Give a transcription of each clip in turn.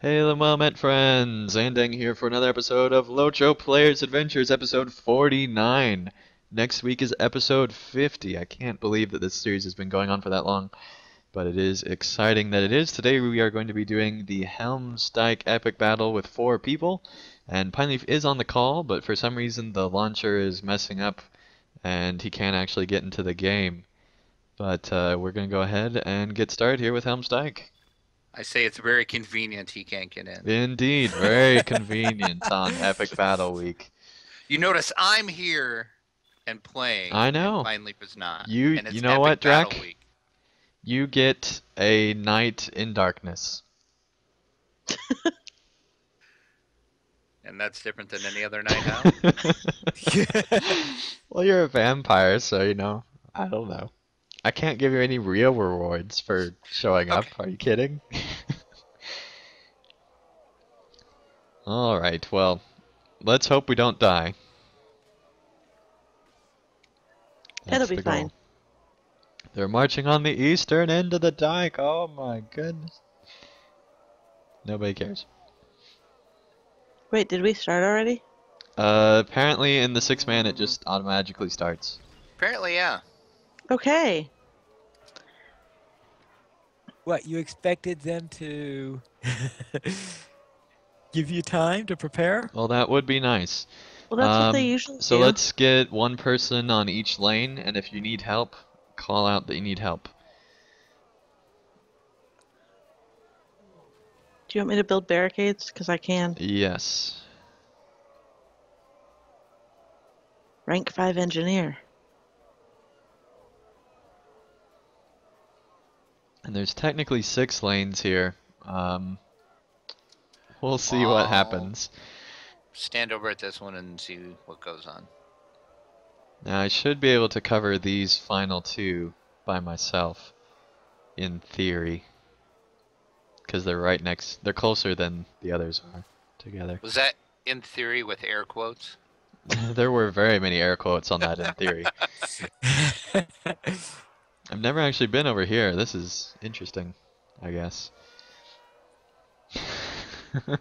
Hey, Lemuel friends! Andang here for another episode of LOTRO Players Adventures, episode 49. Next week is episode 50. I can't believe that this series has been going on for that long, but it is exciting that it is. Today we are going to be doing the Helmstike epic battle with 4 people, and Pineleaf is on the call, but for some reason the launcher is messing up and he can't actually get into the game. But we're going to go ahead and get started here with Helmstike. I say it's very convenient he can't get in. Indeed, very convenient on Epic Battle Week. You notice I'm here and playing, I and know. Pineleaf is not. You And you it's know what, Epic Battle Drac? Week. You get a night in darkness. And that's different than any other night now? Well, you're a vampire, so I don't know. I can't give you any real rewards for showing up. Okay. Are you kidding? Alright, well, let's hope we don't die. It'll That's be the fine. goal. They're marching on the eastern end of the dike. Oh my goodness. Nobody cares. Wait, did we start already? Apparently in the 6-man it just automatically starts. Apparently, yeah. Okay. What, you expected them to give you time to prepare? Well, that would be nice. Well, that's what they usually So do. let's get one person on each lane, and if you need help, call out that you need help. Do you want me to build barricades? Because I can. Yes. Rank 5 engineer. And there's technically 6 lanes here. We'll see what happens. Stand over at this one and see what goes on. Now I should be able to cover these final 2 by myself, in theory. Because they're closer than the others are together. Was that in theory with air quotes? There were very many air quotes on that in theory. I've never actually been over here. This is interesting, I guess. There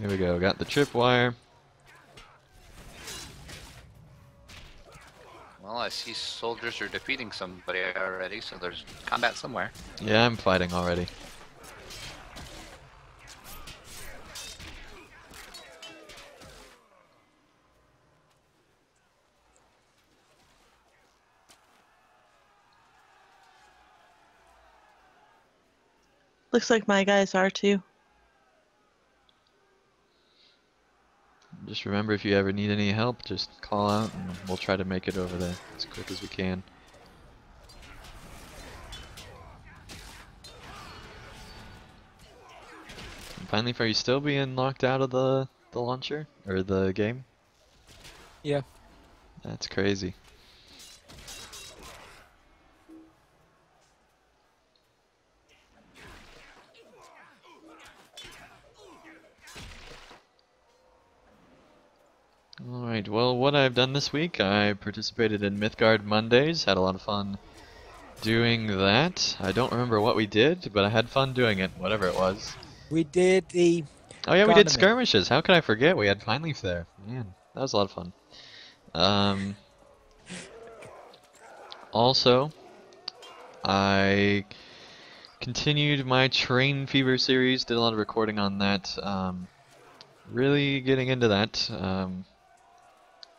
we go. Got the tripwire. Well, I see soldiers are defeating somebody already, so there's combat somewhere. Yeah, I'm fighting already. Looks like my guys are too. Just remember, if you ever need any help, just call out and we'll try to make it over there as quick as we can. And finally, are you still being locked out of the launcher? Or the game? Yeah. That's crazy. Alright, well, what I've done this week, I participated in Mythgard Mondays, had a lot of fun doing that. I don't remember what we did, but I had fun doing it, whatever it was. We did the Oh yeah, we did Condiment. skirmishes. How could I forget? We had Pineleaf there. Man, that was a lot of fun. Also, I continued my Train Fever series, did a lot of recording on that. Really getting into that.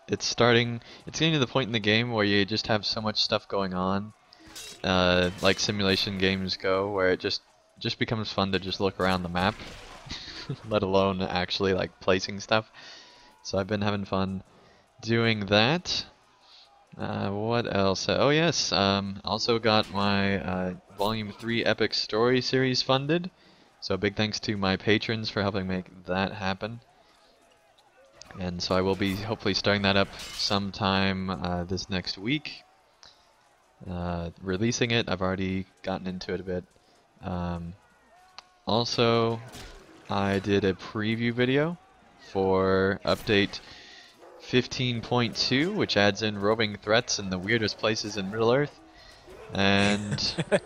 It's getting to the point in the game where you just have so much stuff going on, like simulation games go, where it just becomes fun to just look around the map, let alone actually like placing stuff. So I've been having fun doing that. What else? Oh yes, also got my Volume 3 Epic Story series funded. So big thanks to my patrons for helping make that happen. And so I will be hopefully starting that up sometime this next week. Releasing it, I've already gotten into it a bit. Also, I did a preview video for update 15.2, which adds in roving threats in the weirdest places in Middle-earth. And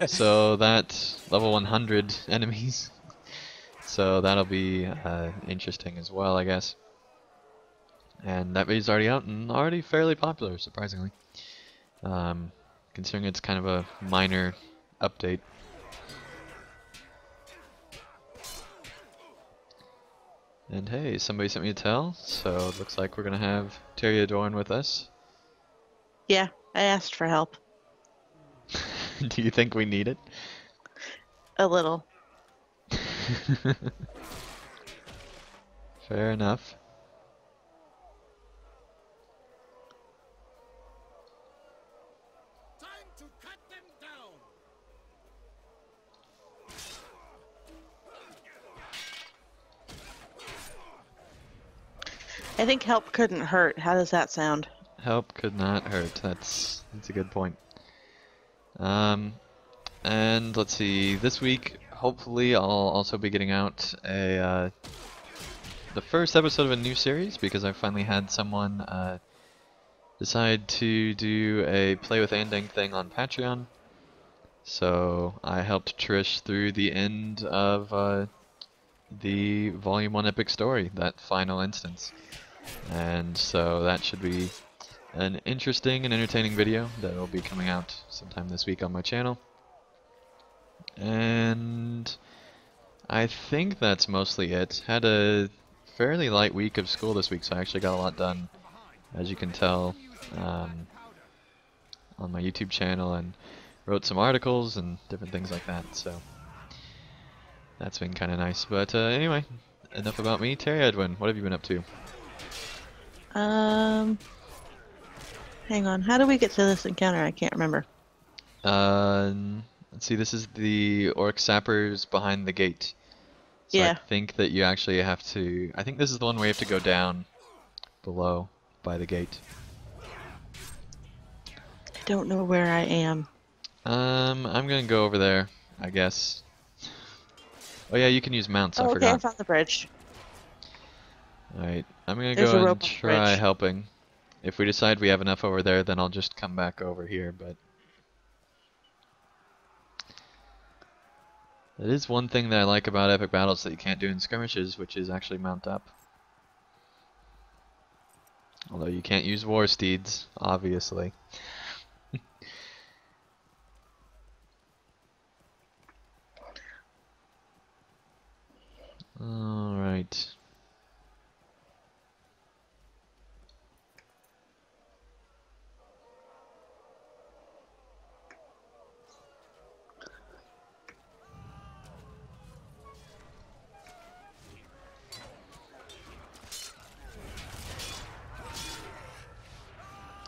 so that's level 100 enemies. So that'll be interesting as well, I guess. And that video's already out and already fairly popular, surprisingly. Considering it's kind of a minor update. And hey, somebody sent me a tell, so it looks like we're gonna have Terry Adorn with us. Yeah, I asked for help. Do you think we need it? A little. Fair enough. Time to cut them down. I think help couldn't hurt. How does that sound? Help could not hurt. That's a good point. And let's see. This week, hopefully, I'll also be getting out a the first episode of a new series because I finally had someone decide to do a play with Anding thing on Patreon. So I helped Trish through the end of the Volume 1 Epic Story, that final instance. And so that should be an interesting and entertaining video that will be coming out sometime this week on my channel. And I think that's mostly it. Had a fairly light week of school this week, so I actually got a lot done, as you can tell, on my YouTube channel, and wrote some articles and different things like that, so that's been kind of nice. But anyway, enough about me. Terry Edwin, what have you been up to? Hang on. How do we get to this encounter? I can't remember. Let's see, this is the orc sappers behind the gate. So Yeah. I think that you actually have to, I think this is the one where you have to go down below by the gate. I don't know where I am. I'm gonna go over there, I guess. Oh yeah, you can use mounts, I Oh, okay, I forgot. found the bridge. Alright, I'm gonna There's go a and rope on the try bridge. helping. If we decide we have enough over there, then I'll just come back over here, but that is one thing that I like about epic battles that you can't do in skirmishes, which is actually mount up. Although you can't use war steeds, obviously. Alright.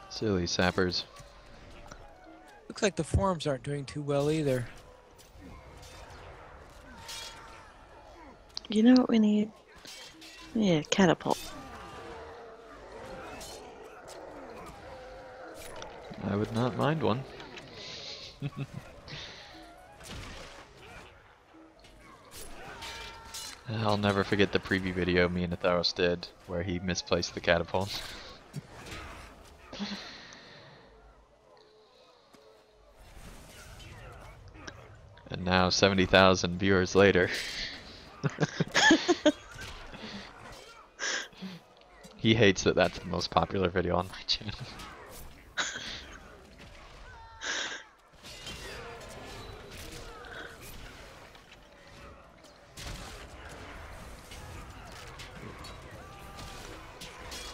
Silly sappers. Looks like the forums aren't doing too well either. You know what we need? We need a catapult. I would not mind one. I'll never forget the preview video me and Atharos did, where he misplaced the catapult. And now, 70,000 viewers later. He hates that that's the most popular video on my channel.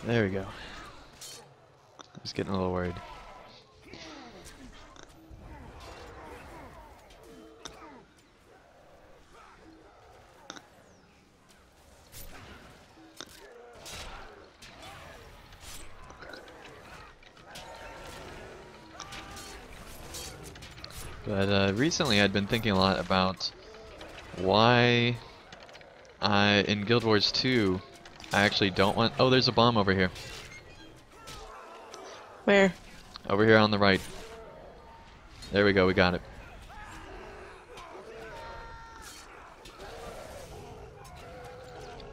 There we go. I was getting a little worried. But recently I'd been thinking a lot about why in Guild Wars 2 I actually don't want... Oh, there's a bomb over here. Where? Over here on the right. There we go, we got it.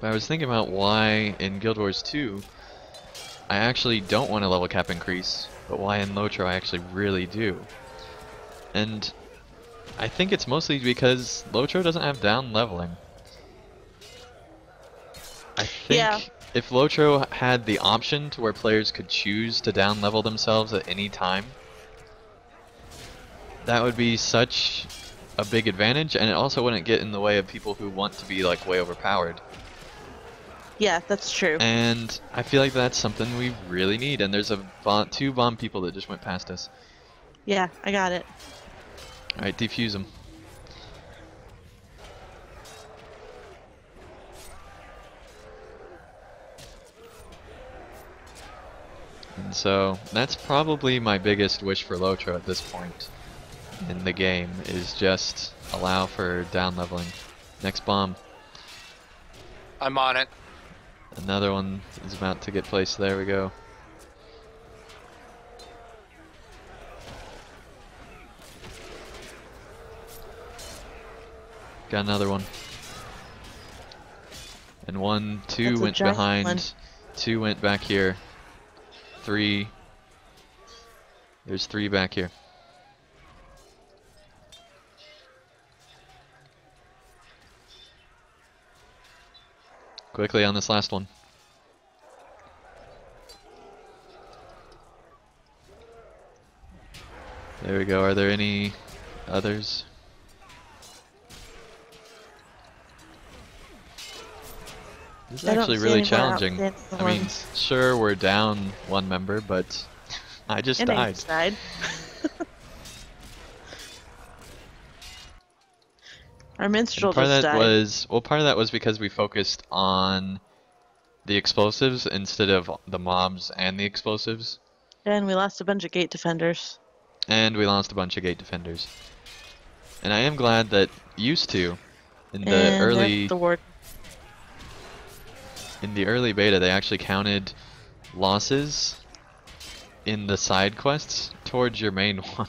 But I was thinking about why in Guild Wars 2 I actually don't want a level cap increase, but why in LOTRO I actually really do. And I think it's mostly because LOTRO doesn't have down leveling. I Yeah. think if LOTRO had the option to where players could choose to down level themselves at any time, that would be such a big advantage, and it also wouldn't get in the way of people who want to be like way overpowered. Yeah, that's true. And I feel like that's something we really need. And there's two bomb people that just went past us. Yeah, I got it. All right, defuse them. And so that's probably my biggest wish for LOTRO at this point in the game, is just allow for down leveling. Next bomb. I'm on it. Another one is about to get placed. There we go. Got another one. And one, two That's a went giant behind. one. Two went back here. Three. There's three back here. Quickly on this last one. There we go. Are there any others? This is I don't actually see really any more challenging. outstanding I mean, ones. sure, we're down one member, but I just And died. Ames died. Our minstrel And part of just that died. was, well, part of that was because we focused on the explosives instead of the mobs and the explosives. And we lost a bunch of gate defenders. And we lost a bunch of gate defenders. And I am glad that used to, in the And early the ward. beta, they actually counted losses in the side quests towards your main one.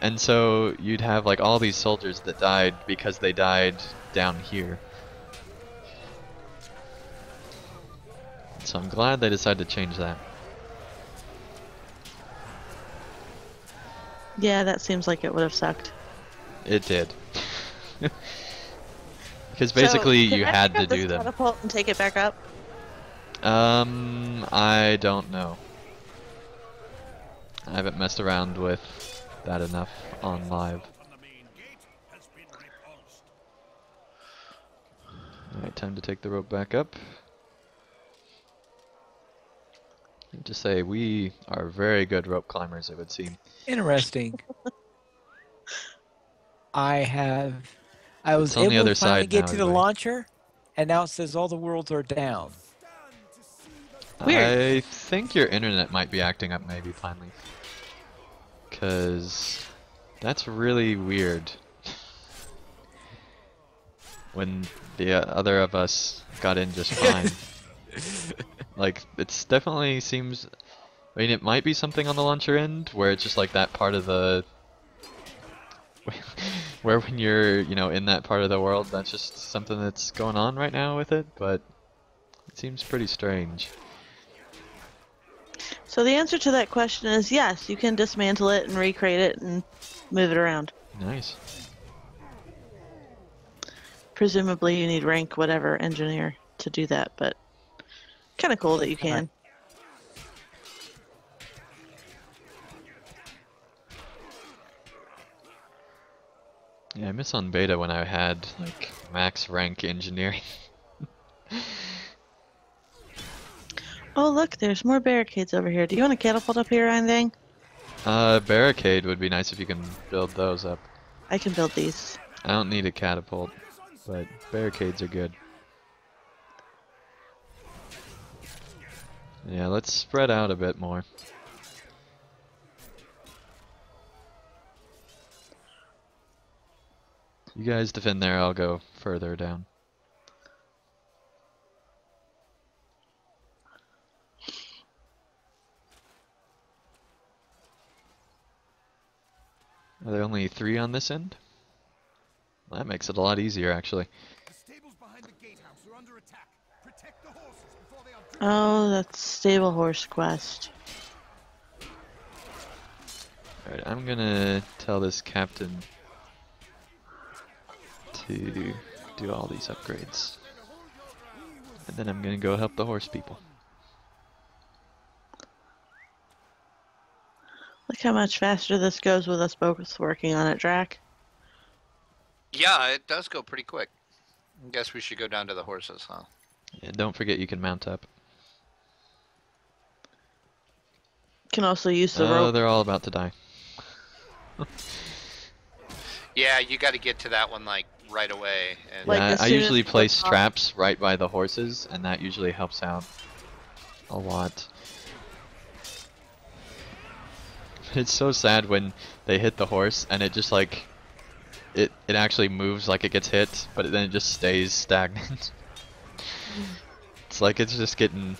And so you'd have like all these soldiers that died because they died down here. So I'm glad they decided to change that. Yeah, that seems like it would have sucked. It did. Because basically So, you can I had pick to up this do them. catapult and take it back up? I don't know. I haven't messed around with that enough on live. Alright, time to take the rope back up. Just say we are very good rope climbers, it would seem. Interesting. I was It's on the able other to finally side get now, to the right? launcher, and now it says all the worlds are down. Weird. I think your internet might be acting up maybe finally. Cause that's really weird. When the other of us got in just fine. Like, it's definitely seems, I mean, it might be something on the launcher end where it's just like that part of the, where when you're, you know, in that part of the world, that's just something that's going on right now with it, but it seems pretty strange. So the answer to that question is yes, you can dismantle it and recreate it and move it around. Nice. Presumably you need rank whatever engineer to do that, but kind of cool that you can. Alright. Yeah, I miss on beta when I had, like, max rank engineering. Oh look, there's more barricades over here. Do you want a catapult up here or anything? Barricade would be nice if you can build those up. I can build these. I don't need a catapult, but barricades are good. Yeah, let's spread out a bit more. You guys defend there, I'll go further down. Are there only 3 on this end? Well, that makes it a lot easier, actually. The stables behind the gatehouse are under attack. Protect the horses before they are driven. Oh, that's stable horse quest. Alright, I'm gonna tell this captain to do all these upgrades. And then I'm gonna go help the horse people. Look how much faster this goes with us both working on it, Drac. Yeah, it does go pretty quick. I guess we should go down to the horses, huh? And don't forget you can mount up. Can also use the Oh, rope. they're all about to die. Yeah, you got to get to that one like right away. And Like, Yeah, as I soon as usually we go place up- traps right by the horses, and that usually helps out a lot. It's so sad when they hit the horse and it just like it actually moves like it gets hit, but then it just stays stagnant. It's like it's just getting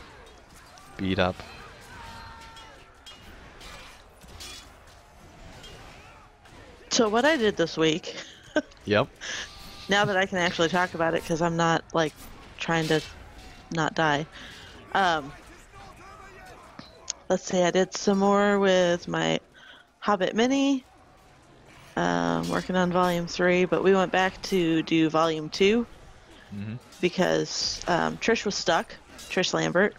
beat up. So what I did this week, Yep. now that I can actually talk about it because I'm not like trying to not die. Let's see, I did some more with my Hobbit Mini, working on Volume 3, but we went back to do Volume 2 Hmm. because Trish was stuck, Trish Lambert,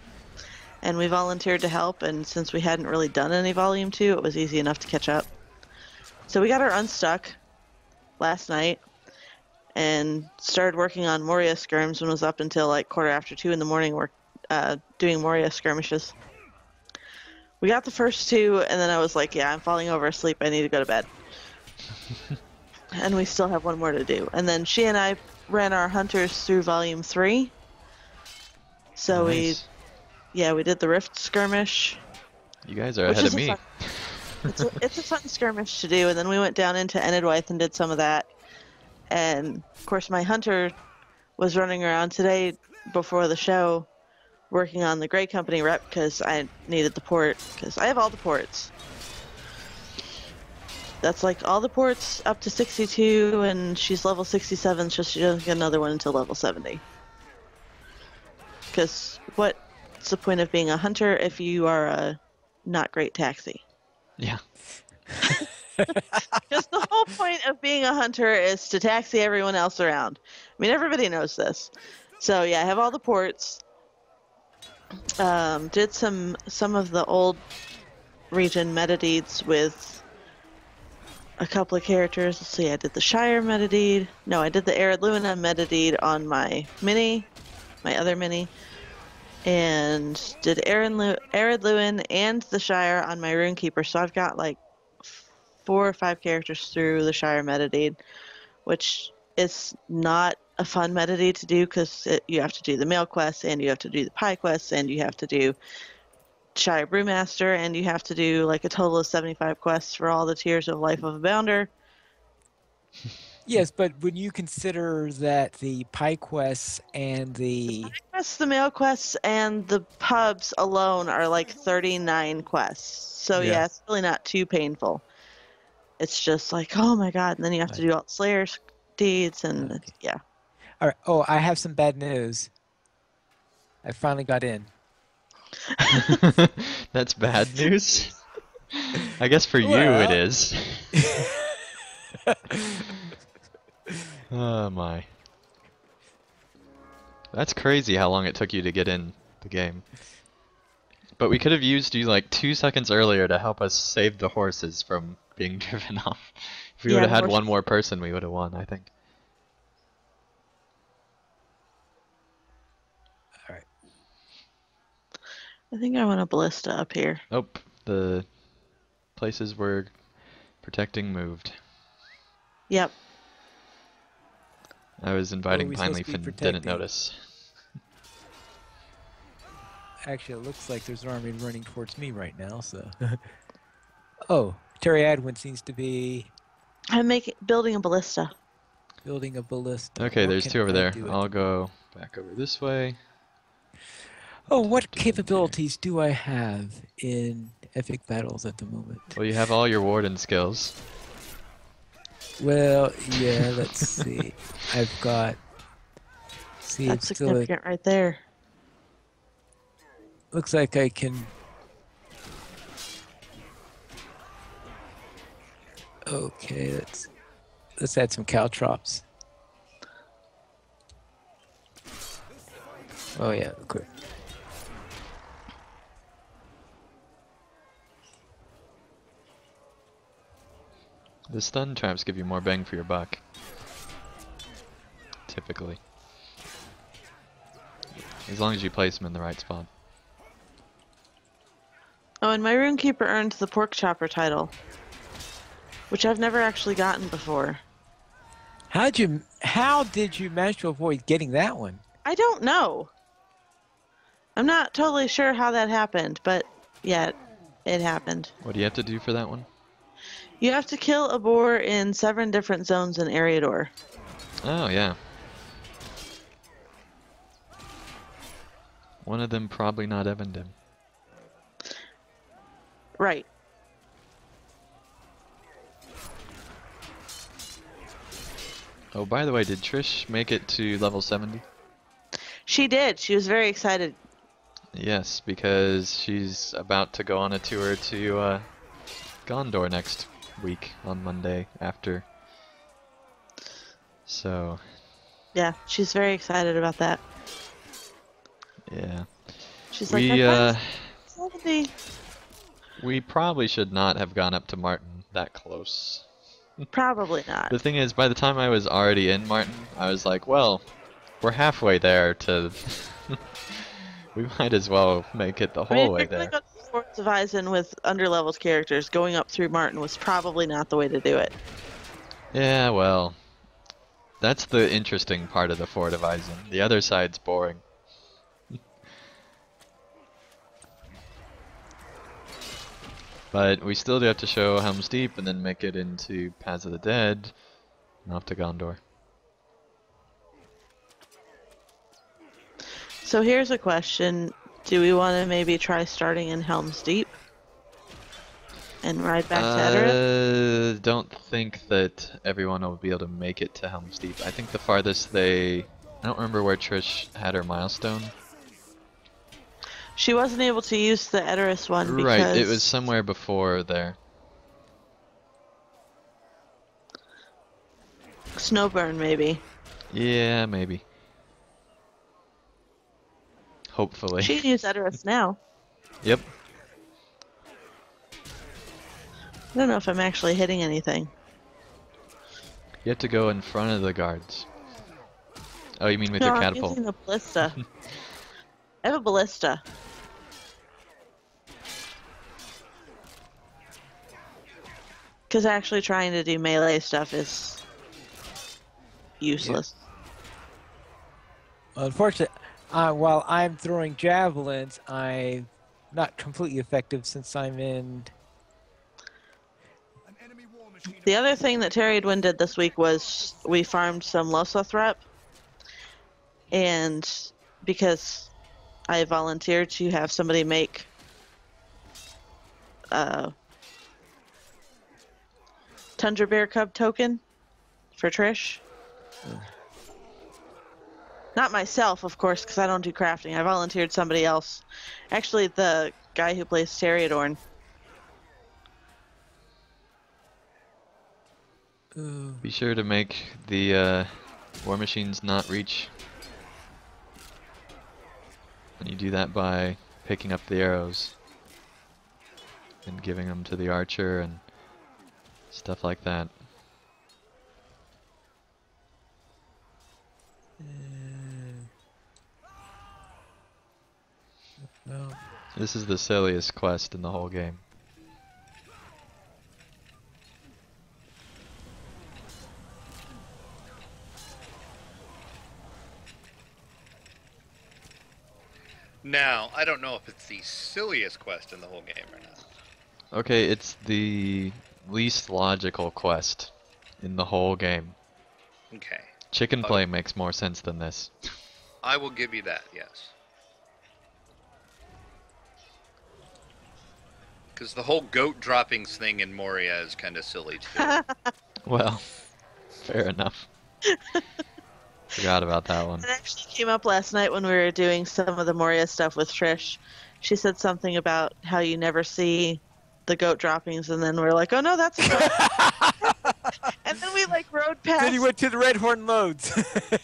and we volunteered to help, and since we hadn't really done any Volume 2, it was easy enough to catch up. So we got her unstuck last night and started working on Moria skirms and was up until like 2:15 in the morning doing Moria skirmishes. We got the first two, and then I was like, yeah, I'm falling over asleep. I need to go to bed. And we still have one more to do. And then she and I ran our hunters through Volume 3. So Nice. we did the Rift skirmish. You guys are Which ahead is of a me. It's a fun skirmish to do, and then we went down into Enidwythe and did some of that. And of course, my hunter was running around today before the show, working on the Grey Company rep because I needed the port because I have all the ports. That's like all the ports up to 62, and she's level 67, so she doesn't get another one until level 70. Because what's the point of being a hunter if you are a not great taxi? Yeah. Because the whole point of being a hunter is to taxi everyone else around. I mean, everybody knows this. So yeah, I have all the ports. Did some of the old region metadeeds with a couple of characters. Let's see, I did the Shire metadeed. No, I did the Arid Luna metadeed on my mini, my other mini. And did Arid Lewin and the Shire on my Runekeeper. So I've got like 4 or 5 characters through the Shire metadeed, which is not a fun metadeed to do because you have to do the mail quests, and you have to do the pie quests, and you have to do Shire Brewmaster, and you have to do like a total of 75 quests for all the tiers of Life of a Bounder. Yes, but when you consider that the pie quests and the Quests, the mail quests, and the pubs alone are like 39 quests. So yeah, it's really not too painful. It's just like, oh my god, and then you have to do all Slayer's deeds, and Okay. yeah. all right. Oh, I have some bad news. I finally got in. That's bad news. I guess for you Well. it is. Oh my. That's crazy how long it took you to get in the game. But we could have used you like 2 seconds earlier to help us save the horses from being driven off. If we Yeah, would have the had horses- one more person, we would have won, I think. All right. I think I want a ballista up here. Nope, the places we're protecting moved. Yep. I was inviting we supposed Pineleaf to be and didn't protecting? notice. Actually, it looks like there's an army running towards me right now. So. Oh, Terry Adwin seems to be I'm building a ballista. building a ballista. Okay, What there's can 2 over I there. do at I'll the go back over this way. Oh, what capabilities do I have in epic battles at the moment? Well, you have all your warden skills. Well, yeah, let's see. I've got. See, That's it's still a, significant right there. looks like I can. Okay, let's add some caltrops. Oh yeah, quick. The stun traps give you more bang for your buck. Typically. As long as you place them in the right spot. Oh, and my Runekeeper earned the Pork Chopper title, which I've never actually gotten before. How did you manage to avoid getting that one? I don't know. I'm not totally sure how that happened, but yeah, it happened. What do you have to do for that one? You have to kill a boar in 7 different zones in Eriador. Oh, yeah. One of them probably not Evandim. Right. Oh, by the way, did Trish make it to level 70? She did. She was very excited. Yes, because she's about to go on a tour to Gondor next week on Monday after. So, Yeah, she's very excited about that. yeah. She's We like, I'm 70. we probably should not have gone up to Martin that close. Probably not. The thing is, by the time I was already in Martin, I was like, well, we're halfway there to... we might as well make it the I mean, whole if way you're gonna there. go to Forts of Eisen with underleveled characters, going up through Martin was probably not the way to do it. Yeah, well, that's the interesting part of the Fort of Eisen. The other side's boring. But we still do have to show Helm's Deep and then make it into Paths of the Dead and off to Gondor. So here's a question. Do we want to maybe try starting in Helm's Deep? And ride back to Edoras? Don't think that everyone will be able to make it to Helm's Deep. I think the farthest I don't remember where Trish had her milestone. She wasn't able to use the Edoras one because... Right, it was somewhere before there. Snowburn, maybe. Yeah, maybe. Hopefully. She can use Edoras now. Yep. I don't know if I'm actually hitting anything. You have to go in front of the guards. Oh, you mean with No, your I'm catapult? using the ballista. I have a ballista. Because actually trying to do melee stuff is useless. Unfortunately, while I'm throwing javelins, I'm not completely effective since I'm in. An enemy war machine. The other thing that Terradwin did this week was we farmed some Losothrep. And because I volunteered to have somebody make Tundra Bear Cub token for Trish. Not myself, of course, because I don't do crafting. I volunteered somebody else. Actually, the guy who plays Teriadorn. Be sure to make the war machines not reach. And you do that by picking up the arrows and giving them to the archer and stuff like that. No. This is the silliest quest in the whole game. Now, I don't know if it's the silliest quest in the whole game or not. Okay, it's the least logical quest in the whole game. Okay. Chicken Flame makes more sense than this. I will give you that, yes. Because the whole goat droppings thing in Moria is kind of silly, too. Well, fair enough. Forgot about that one. It actually came up last night when we were doing some of the Moria stuff with Trish. She said something about how you never see the goat droppings, and then we're like, oh no, that's a goat. we like rode past. Then you went to the Red Horn Loads.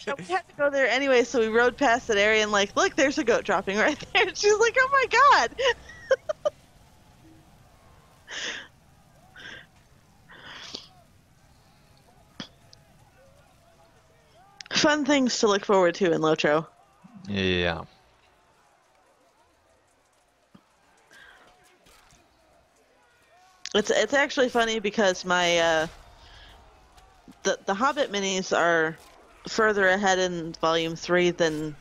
No, we had to go there anyway, so we rode past that area and like, look, there's a goat dropping right there. And she's like, oh my god. Fun things to look forward to in Lotro. Yeah. It's actually funny because my the Hobbit minis are further ahead in Volume 3 than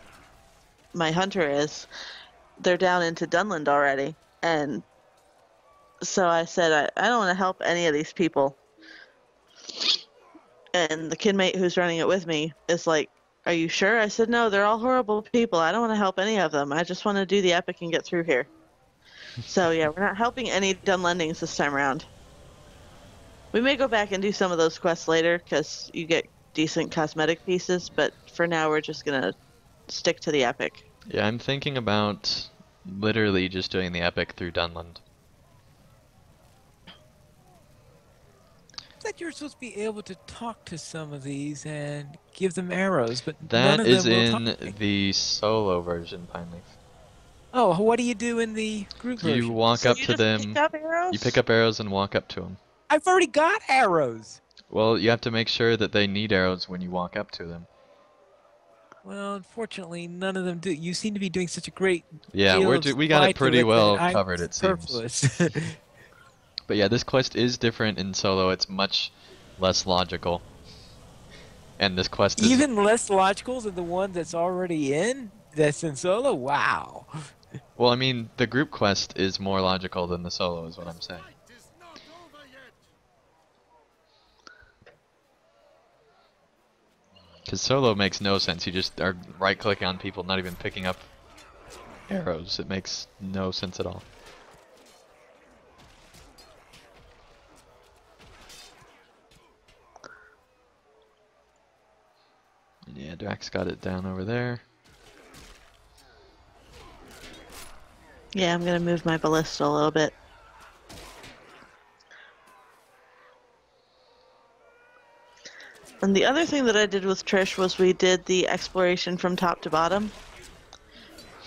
my Hunter is. They're down into Dunland already, and so I said I don't want to help any of these people. And the kidmate who's running it with me is like, are you sure? I said, no, they're all horrible people. I don't want to help any of them. I just want to do the epic and get through here. So yeah, we're not helping any Dunlendings this time around. We may go back and do some of those quests later because you get decent cosmetic pieces, but for now we're just going to stick to the epic. Yeah, I'm thinking about literally just doing the epic through Dunland. I thought you were supposed to be able to talk to some of these and give them arrows, but none That of is them will in talk to me. the solo version, Pineleaf. Oh, what do you do in the group version? You walk So up you to just them, pick up arrows? you pick up arrows and walk up to them. I've already got arrows. Well, you have to make sure that they need arrows when you walk up to them. Well, unfortunately, none of them do. You seem to be doing such a great Yeah, deal of we got supply it pretty to that well I'm covered, it seems. superfluous. But yeah, this quest is different in solo. It's much less logical. And this quest is... Even less logical than the one that's already in? That's in solo? Wow. Well, I mean, the group quest is more logical than the solo, is what I'm saying. Fight is not over yet. Because solo makes no sense. You just are right-clicking on people, not even picking up arrows. It makes no sense at all. Yeah, Drax got it down over there. Yeah, I'm going to move my ballista a little bit. And the other thing that I did with Trish was we did the exploration from top to bottom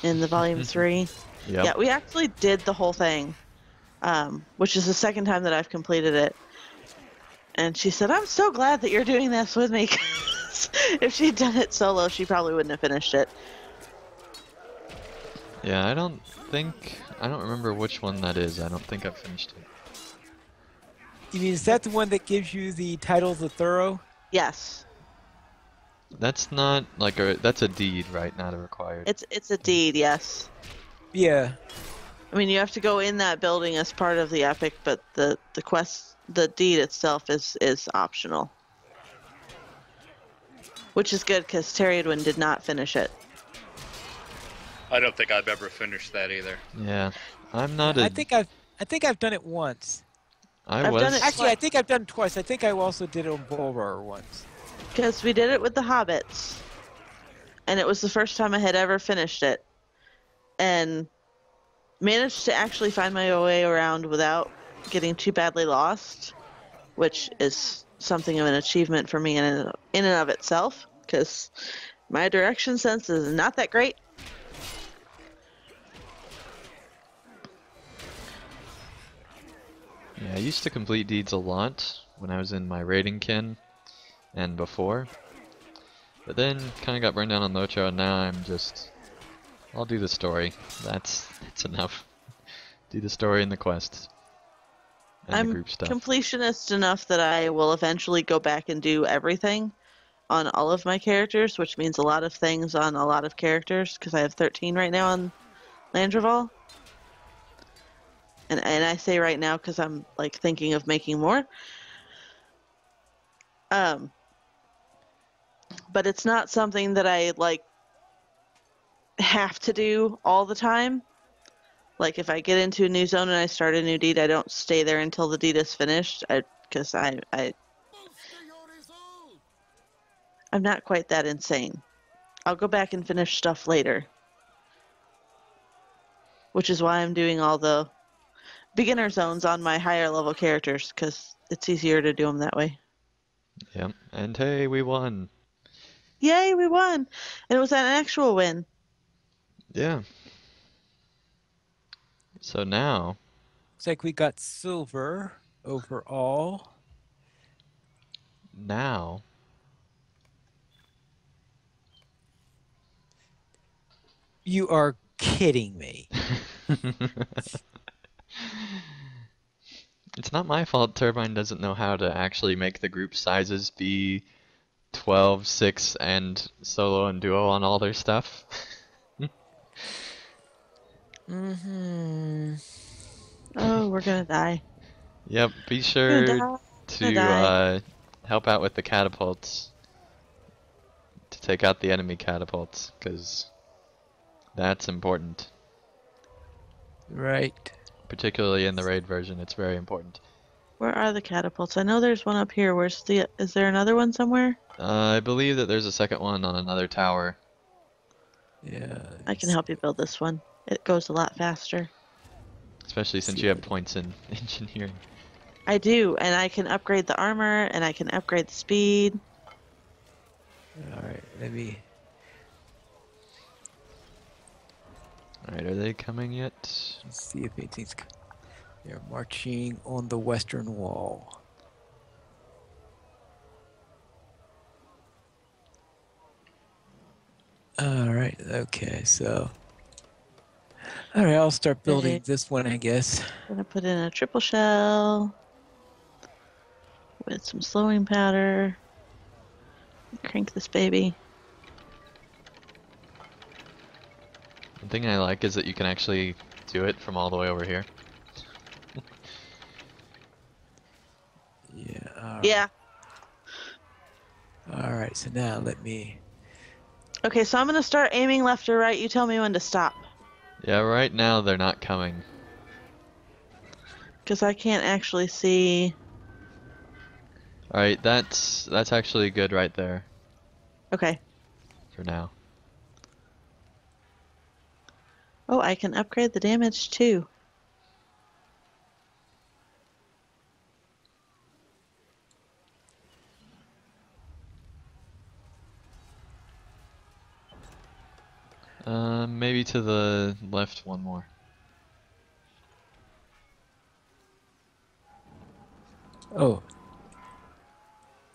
in the Volume 3. Yep. Yeah, we actually did the whole thing, which is the second time that I've completed it. And she said, I'm so glad that you're doing this with me, 'cause if she'd done it solo, she probably wouldn't have finished it. Yeah, I don't remember which one that is. I don't think I've finished it. You mean, is that the one that gives you the title The Thorough? Yes, That's not like that's a deed, right? Not a required. it's a deed, yes. Yeah. I mean, you have to go in that building as part of the epic, but the quest, the deed itself is optional. Which is good, because Terryedwin did not finish it. I don't think I've ever finished that either. Yeah, I'm not a. I think I've done it once. I've was. done it- Actually, I think I've done it twice. I think I also did it on Bulwer once. Because we did it with the Hobbits, and it was the first time I had ever finished it. And managed to actually find my way around without getting too badly lost, which is something of an achievement for me in and of itself, because my direction sense is not that great. Yeah, I used to complete deeds a lot when I was in my raiding kin and before. But then kind of got burned down on LOTRO, and now I'm just... I'll do the story. That's enough. Do the story and the quests. And the I'm group stuff. completionist enough that I will eventually go back and do everything on all of my characters, which means a lot of things on a lot of characters, because I have 13 right now on Landreval. And I say right now because I'm like thinking of making more. But it's not something that I like have to do all the time. Like if I get into a new zone and I start a new deed, I don't stay there until the deed is finished. Because I'm not quite that insane. I'll go back and finish stuff later. Which is why I'm doing all the beginner zones on my higher level characters, because it's easier to do them that way. Yep. And hey, we won. Yay, we won! And it was an actual win. Yeah. So now, Looks like we got silver overall. now, You are kidding me. it's not my fault Turbine doesn't know how to actually make the group sizes be 12, 6, and solo and duo on all their stuff. Mm-hmm. Oh, we're gonna die. Yep, be We're sure gonna die. We're gonna to die. help out with the catapults to take out the enemy catapults, because that's important. Right. Particularly in the raid version, it's very important. Where are the catapults? I know there's one up here. Where's the? Is there another one somewhere? I believe that there's a second one on another tower. Yeah. I can help you build this one. It goes a lot faster. Especially since See you have what- points in engineering. I do, and I can upgrade the armor, and I can upgrade the speed. All right. Let me. Alright, are they coming yet? Let's see if anything's. They're marching on the western wall. All right. Okay. So. All right. I'll start building Okay. this one, I guess. Gonna put in a triple shell with some slowing powder. Crank this baby. One thing I like is that you can actually do it from all the way over here. Yeah. Yeah. All right. So now let me. Okay, so I'm gonna start aiming left or right. You tell me when to stop. Yeah, right now they're not coming. Because I can't actually see. Alright, that's actually good right there Okay. for now. Oh, I can upgrade the damage too. Maybe to the left one more. Oh.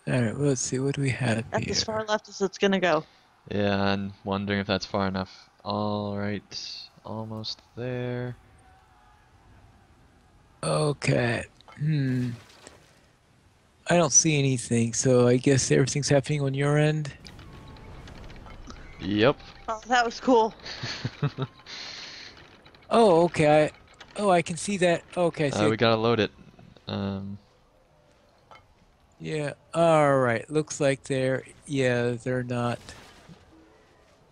All right. Well, let's see. What do we have That's here? as far left as it's gonna go. Yeah, I'm wondering if that's far enough. Alright, almost there. Okay. I don't see anything, so I guess everything's happening on your end. Yep. Oh, that was cool. Oh, okay. I can see that. Okay, so We gotta load it. yeah. All right. Looks like they're not.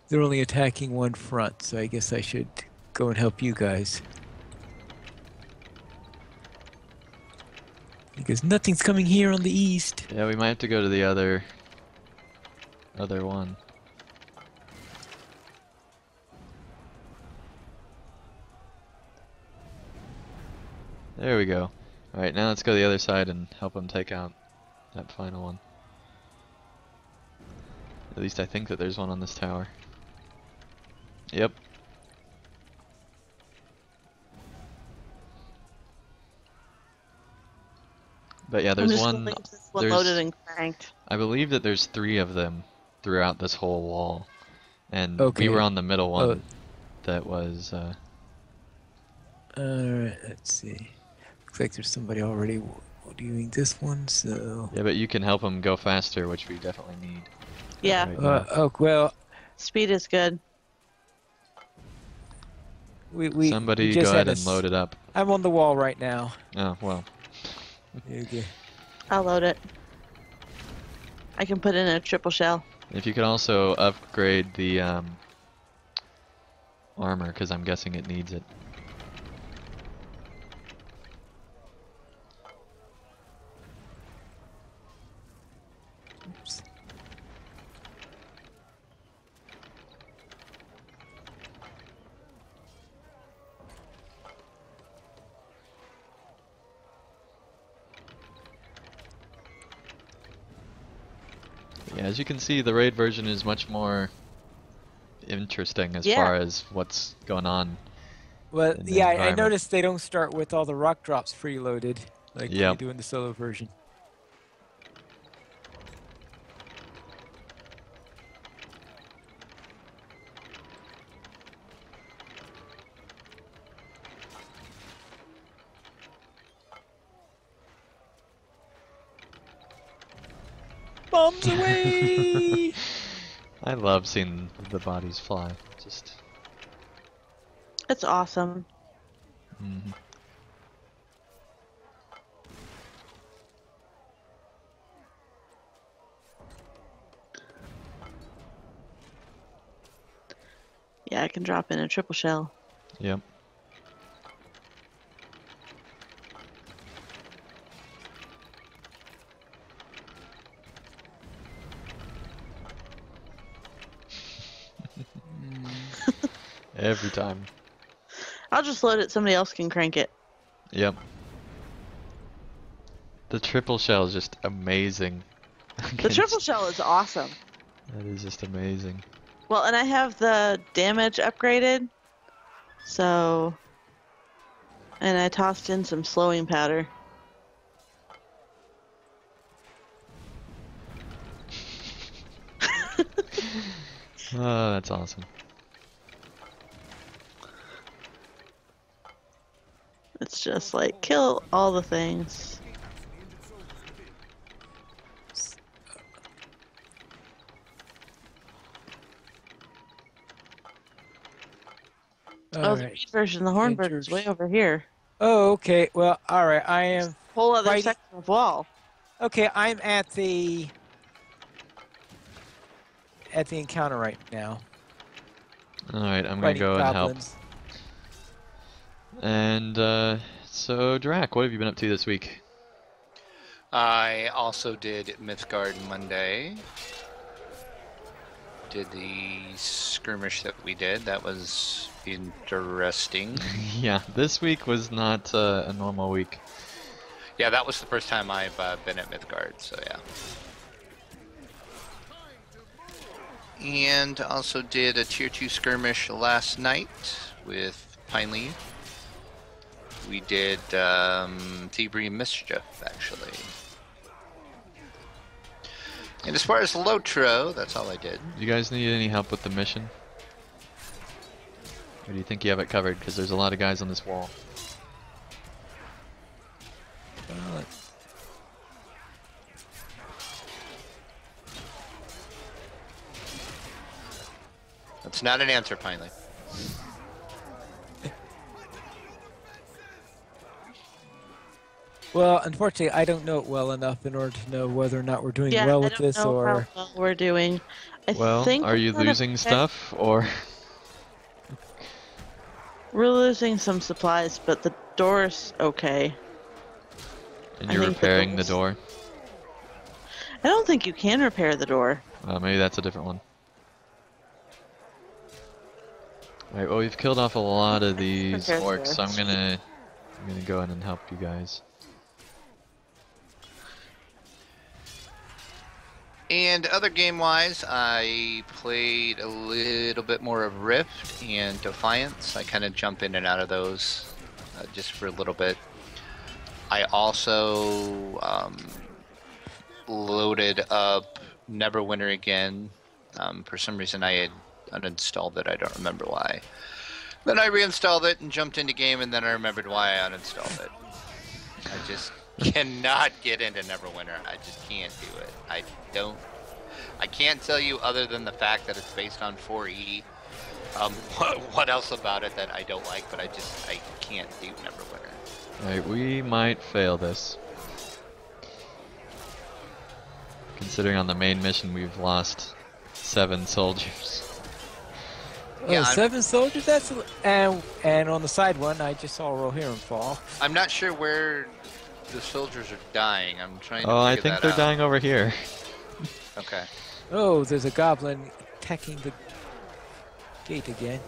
They're only attacking one front, so I guess I should go and help you guys. Because nothing's coming here on the east. Yeah, we might have to go to the other one. There we go. Alright, now let's go to the other side and help them take out that final one. At least I think that there's one on this tower. Yep. But yeah, I'm there's just one. gonna leave this one There's, loaded and cranked. I believe that there's 3 of them throughout this whole wall, and Okay. we were on the middle one. Oh. That was. All right. Let's see. Looks like there's somebody already doing this one. So. Yeah, but you can help them go faster, which we definitely need. Yeah, Right now. Oh well. speed is good. We Somebody just go had ahead a and load it up. I'm on the wall right now. Oh well. Okay. I'll load it. I can put in a triple shell. If you could also upgrade the armor, because I'm guessing it needs it. Oops. Yeah, as you can see, the raid version is much more interesting as Yeah. far as what's going on. Well, in the yeah, I environment. noticed they don't start with all the rock drops preloaded like you Yep. do in the solo version. Bombs away! I love seeing the bodies fly. Just. It's awesome. Mhm. Yeah, I can drop in a triple shell. Yep. Every time. I'll just load it. Somebody else can crank it. Yep. The triple shell is just amazing. The triple shell is awesome. That is just amazing. Well, and I have the damage upgraded. So. And I tossed in some slowing powder. Oh, that's awesome. It's just like, kill all the things. Oh, the Alright. reed version, the hornbird is way over here. Oh, okay. Well, alright. I am Whole other fighting- section of wall. Okay, I'm at the encounter right now. Alright, I'm gonna Fighting go goblins. and help. And, so, Drac, what have you been up to this week? I also did Mythgard Monday. Did the skirmish that we did. That was interesting. Yeah, this week was not a normal week. Yeah, that was the first time I've been at Mythgard, so yeah. And also did a tier 2 skirmish last night with Pineleaf. We did Thievery Mischief, actually. And as far as LOTRO, that's all I did. Do you guys need any help with the mission? Or do you think you have it covered? Because there's a lot of guys on this wall. Well, That's not an answer, Pineleaf. well, unfortunately, I don't know it well enough in order to know whether or not we're doing Yeah, well I with don't this know or. how well we're doing. I Well, think are you we're gonna losing pick- stuff, or We're losing some supplies, but the door's okay. and I you're think the repairing the doors- door? I don't think you can repair the door. Maybe that's a different one. Alright, well we've killed off a lot of these Repair the orcs, so door. I'm gonna go in and help you guys. And other game-wise, I played a little bit more of Rift and Defiance. I kind of jump in and out of those just for a little bit. I also loaded up Neverwinter again. For some reason I had uninstalled it. I don't remember why. Then I reinstalled it and jumped into game, and then I remembered why I uninstalled it. I just cannot get into Neverwinter. I just can't do it. I can't tell you other than the fact that it's based on 4E. What else about it that I don't like, but I can't do Neverwinter. Alright, we might fail this. Considering on the main mission we've lost 7 soldiers. Oh, Yeah, 7 soldiers? That's and on the side one, I just saw Rohirrim fall. I'm not sure where the soldiers are dying. I'm trying to Oh, I figure think that they're out. dying over here. Okay. Oh, there's a goblin attacking the gate again.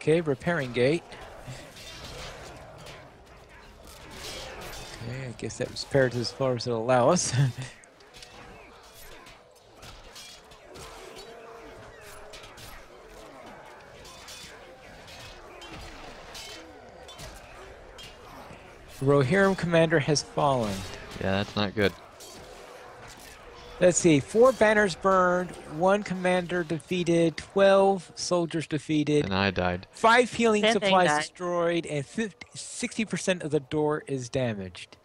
Okay, repairing gate. Okay, I guess that was paired as far as it'll allow us. Rohirrim commander has fallen. Yeah, that's not good. Let's see, 4 banners burned, 1 commander defeated, 12 soldiers defeated, And I died. 5 healing Bang supplies died. destroyed, and 60% of the door is damaged.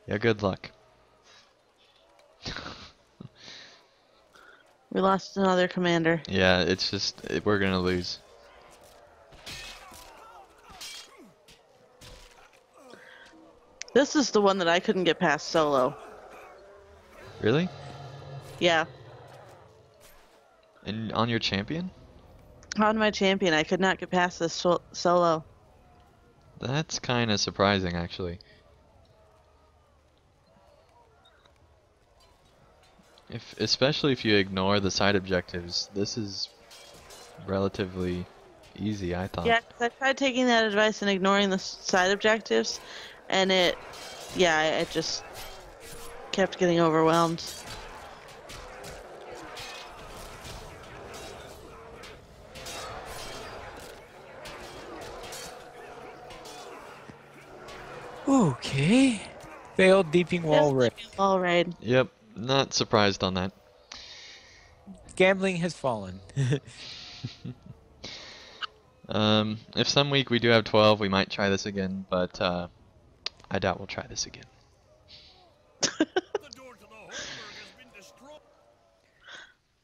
Yeah, good luck. We lost another commander. Yeah, it's just we're gonna lose. This is the one that I couldn't get past solo. Really? Yeah. And on your champion? On my champion, I could not get past this solo. That's kind of surprising, actually. Especially if you ignore the side objectives, this is relatively easy, I thought. Yeah, 'cause I tried taking that advice and ignoring the side objectives, and it just kept getting overwhelmed. Okay. Failed deeping wall raid. Wall raid. Yep, not surprised on that. Gambling has fallen. If some week we do have 12, we might try this again, but I doubt we'll try this again. The door to the Hornburg has been destroyed.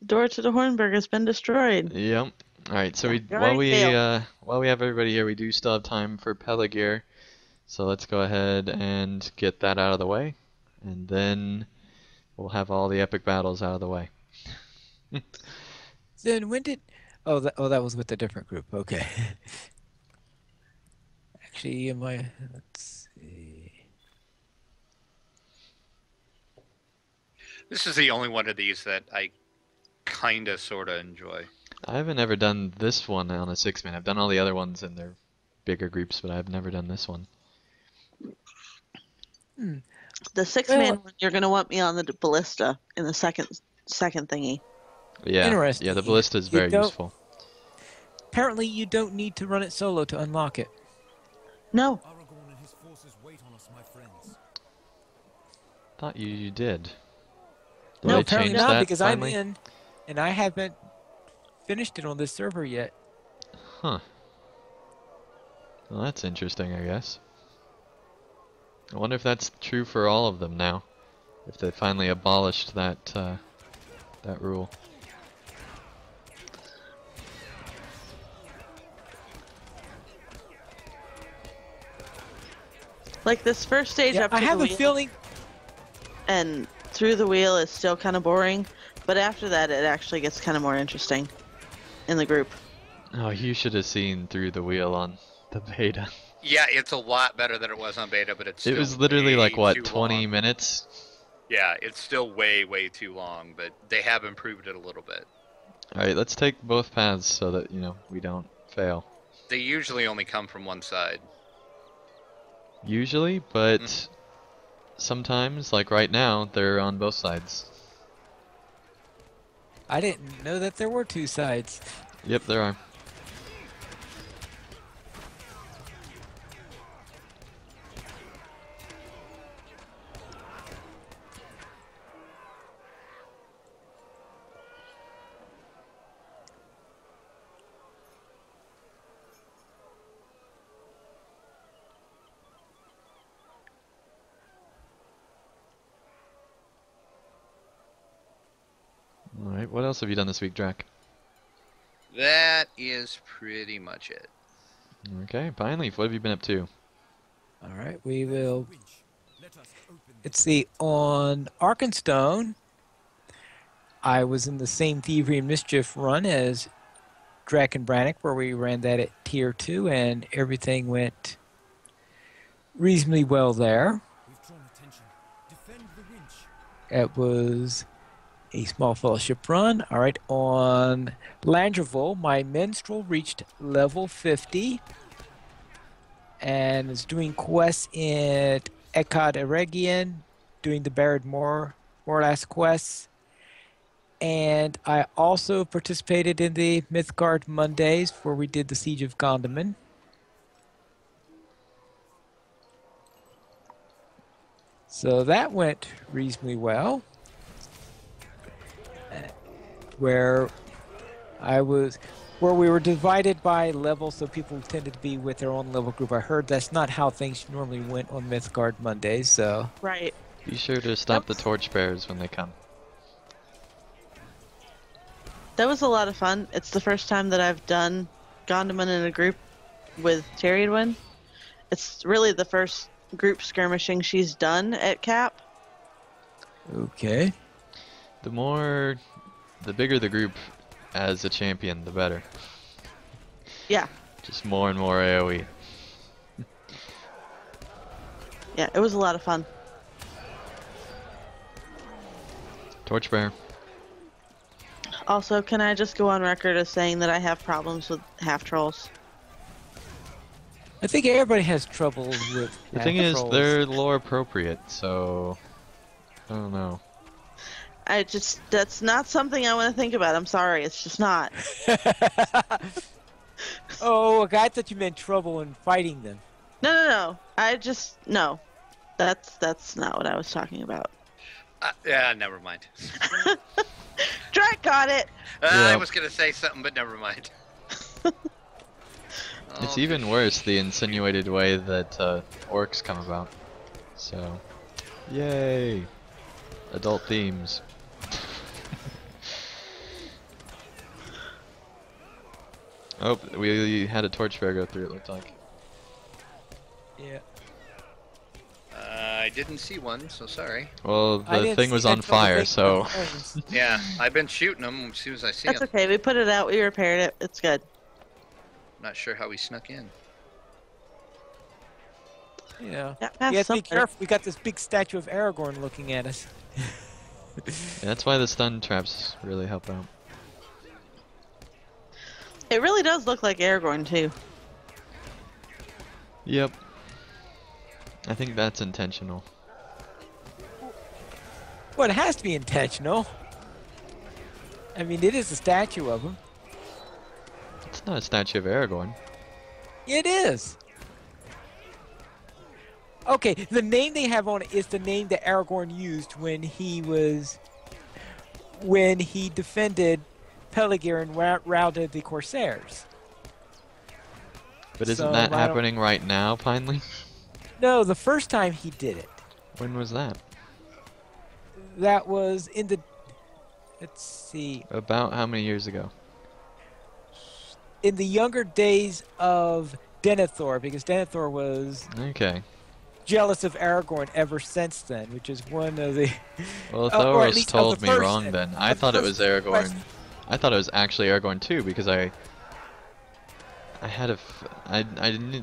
Door to the Hornburg has been destroyed. Yep. All right. So You already failed. while we have everybody here, we do still have time for Peligir. So let's go ahead and get that out of the way, and then we'll have all the epic battles out of the way. Then when did... Oh, that was with a different group. Okay. Actually, let's see. This is the only one of these that I kinda sorta enjoy. I haven't ever done this one on a 6-man. I've done all the other ones in their bigger groups, but I've never done this one. The 6-man one, you're gonna want me on the ballista in the second thingy. Yeah. Interesting. Yeah, the ballista is You very don't- useful. Apparently, you don't need to run it solo to unlock it. No, Aragorn and his forces wait on us, my friends. Thought you did. Did No, they apparently change not, that because finally? I'm in, and I haven't finished it on this server yet. Huh. Well, that's interesting, I guess. I wonder if that's true for all of them now. If they finally abolished that that rule. like this first stage Yeah, up I to have the a wheel feeling. and through the wheel is still kind of boring, but after that it actually gets kind of more interesting in the group. Oh, you should have seen Through the Wheel on the beta. Yeah, it's a lot better than it was on beta, but it's It still was literally way like, what, too 20 long. minutes? Yeah, it's still way, way too long, but they have improved it a little bit. Alright, let's take both paths so that, you know, we don't fail. They usually only come from one side. Usually, but sometimes, like right now, they're on both sides. I didn't know that there were 2 sides. Yep, there are. Alright, what else have you done this week, Drac? That is pretty much it. Okay, finally, what have you been up to? All right, we will. Winch, let us open Let's see. On Arkenstone, I was in the same Thievery and Mischief run as Drac and Brannock, where we ran that at Tier 2, and everything went reasonably well there. We've drawn attention. Defend the winch. It was a small fellowship run. All right, on Landreval, my minstrel reached level 50 and is doing quests in Ekkad Eregion, doing the Barid Morlas quests. And I also participated in the Mythgard Mondays where we did the Siege of Gondaman. So that went reasonably well. Where we were divided by level, so people tended to be with their own level group. I heard that's not how things normally went on Mythgard Mondays, so... Right. Be sure to stop the torchbearers when they come. That was a lot of fun. It's the first time that I've done Gondaman in a group with Terriadwin. It's really the first group skirmishing she's done at Cap. Okay. The bigger the group as a champion, the better. Yeah. Just more and more AoE. Yeah, it was a lot of fun. Torchbearer. Also, can I just go on record as saying that I have problems with half-trolls? I think everybody has trouble with The thing is, trolls. they're lore appropriate, so I don't know. That's not something I want to think about. I'm sorry, it's just not. Oh, okay, I thought you meant trouble in fighting them. No. No. That's not what I was talking about. Yeah, never mind. Drac got it! I Yep. was going to say something, but never mind. It's Oh, even worse the insinuated way that orcs come about. So, yay! Adult themes. Oh, we had a torchbearer go through, it looked like. Yeah. I didn't see one, so sorry. Well, I the didn't thing see was that on till the fire, thing so... went flames. Yeah, I've been shooting them as soon as I see That's them. okay, we put it out, we repaired it, it's good. Not sure how he snuck in. Yeah. Yeah, You have to be somewhere. careful. We got this big statue of Aragorn looking at us. Yeah, that's why the stun traps really help out. It really does look like Aragorn, too. Yep. I think that's intentional. Well, it has to be intentional. I mean, it is a statue of him. It's not a statue of Aragorn. It is. Okay, the name they have on it is the name that Aragorn used when he defended Peligir and routed the Corsairs. But isn't So, that I don't- happening right now, finally? No, the first time he did it. When was that? That was in the... Let's see. About how many years ago? In the younger days of Denethor, because Denethor was Okay. jealous of Aragorn ever since then, which is one of the... Well, or at Thoros least of told the me first- wrong then. I of the thought it was first Aragorn. quest. I thought it was actually Aragorn too, because I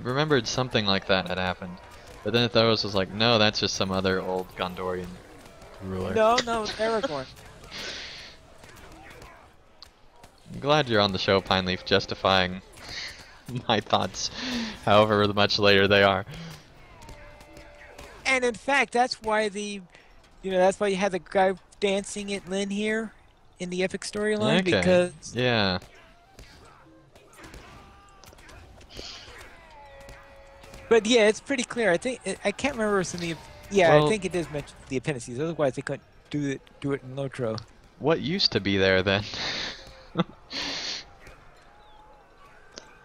remembered something like that had happened. But then Thoros was like, no, that's just some other old Gondorian ruler. No, it's Aragorn. I'm glad you're on the show, Pineleaf, justifying my thoughts, however much later they are. And in fact, that's why that's why you had the guy dancing at Lynn here in the epic storyline, Okay. because Yeah. but yeah, it's pretty clear. I think I can't remember if it's in the I Well- think it is mentioned the appendices. Otherwise, they couldn't do it in Lotro. What used to be there then?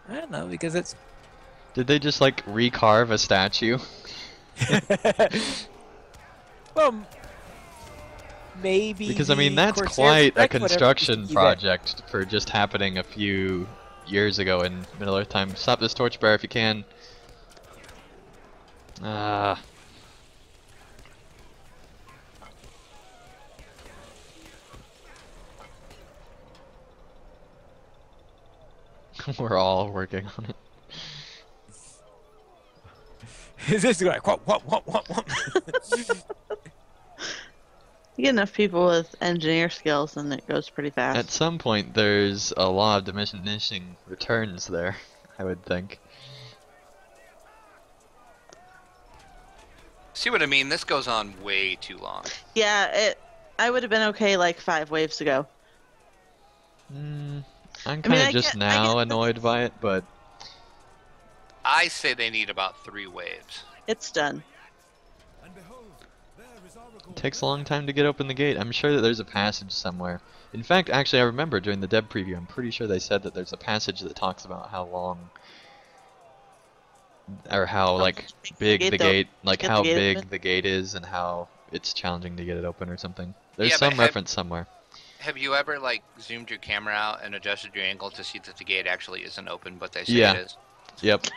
I don't know, because it's Did they just like recarve a statue? well, maybe Because I mean the that's Corsairs quite a direct whatever construction used to be project for just happening a few years ago in Middle Earth time. Stop this torchbearer if you can. Ah. We're all working on it. Is this like what? You get enough people with engineer skills and it goes pretty At fast. some point, there's a law of diminishing returns there, I would think. See what I mean? This goes on way too long. Yeah, I would have been okay like 5 waves ago. I'm I mean, kind of I just get now the annoyed by it, but I say they need about 3 waves. It's done. And behold, there is our it takes a long time to get open the gate. I'm sure that there's a passage somewhere. In fact, actually, I remember during the dev preview, I'm pretty sure they said that there's a passage that talks about how long, or how like big the gate, like get the how gate big open. the gate is and how it's challenging to get it open or something. There's Yeah, but some reference somewhere. Have you ever like zoomed your camera out and adjusted your angle to see that the gate actually isn't open, but they say Yeah. it is? Yep.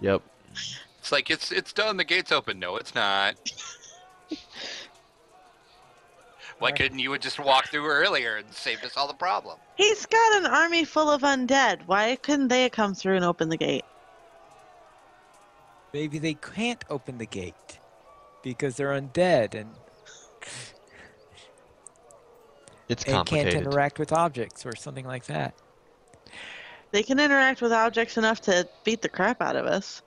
Yep. It's like it's done. The gate's open. No, it's not. Why couldn't you have just walked through earlier and saved us all the problem? He's got an army full of undead. Why couldn't they come through and open the gate? Maybe they can't open the gate because they're undead and It's can't complicated. interact with objects or something like that. They can interact with objects enough to beat the crap out of us.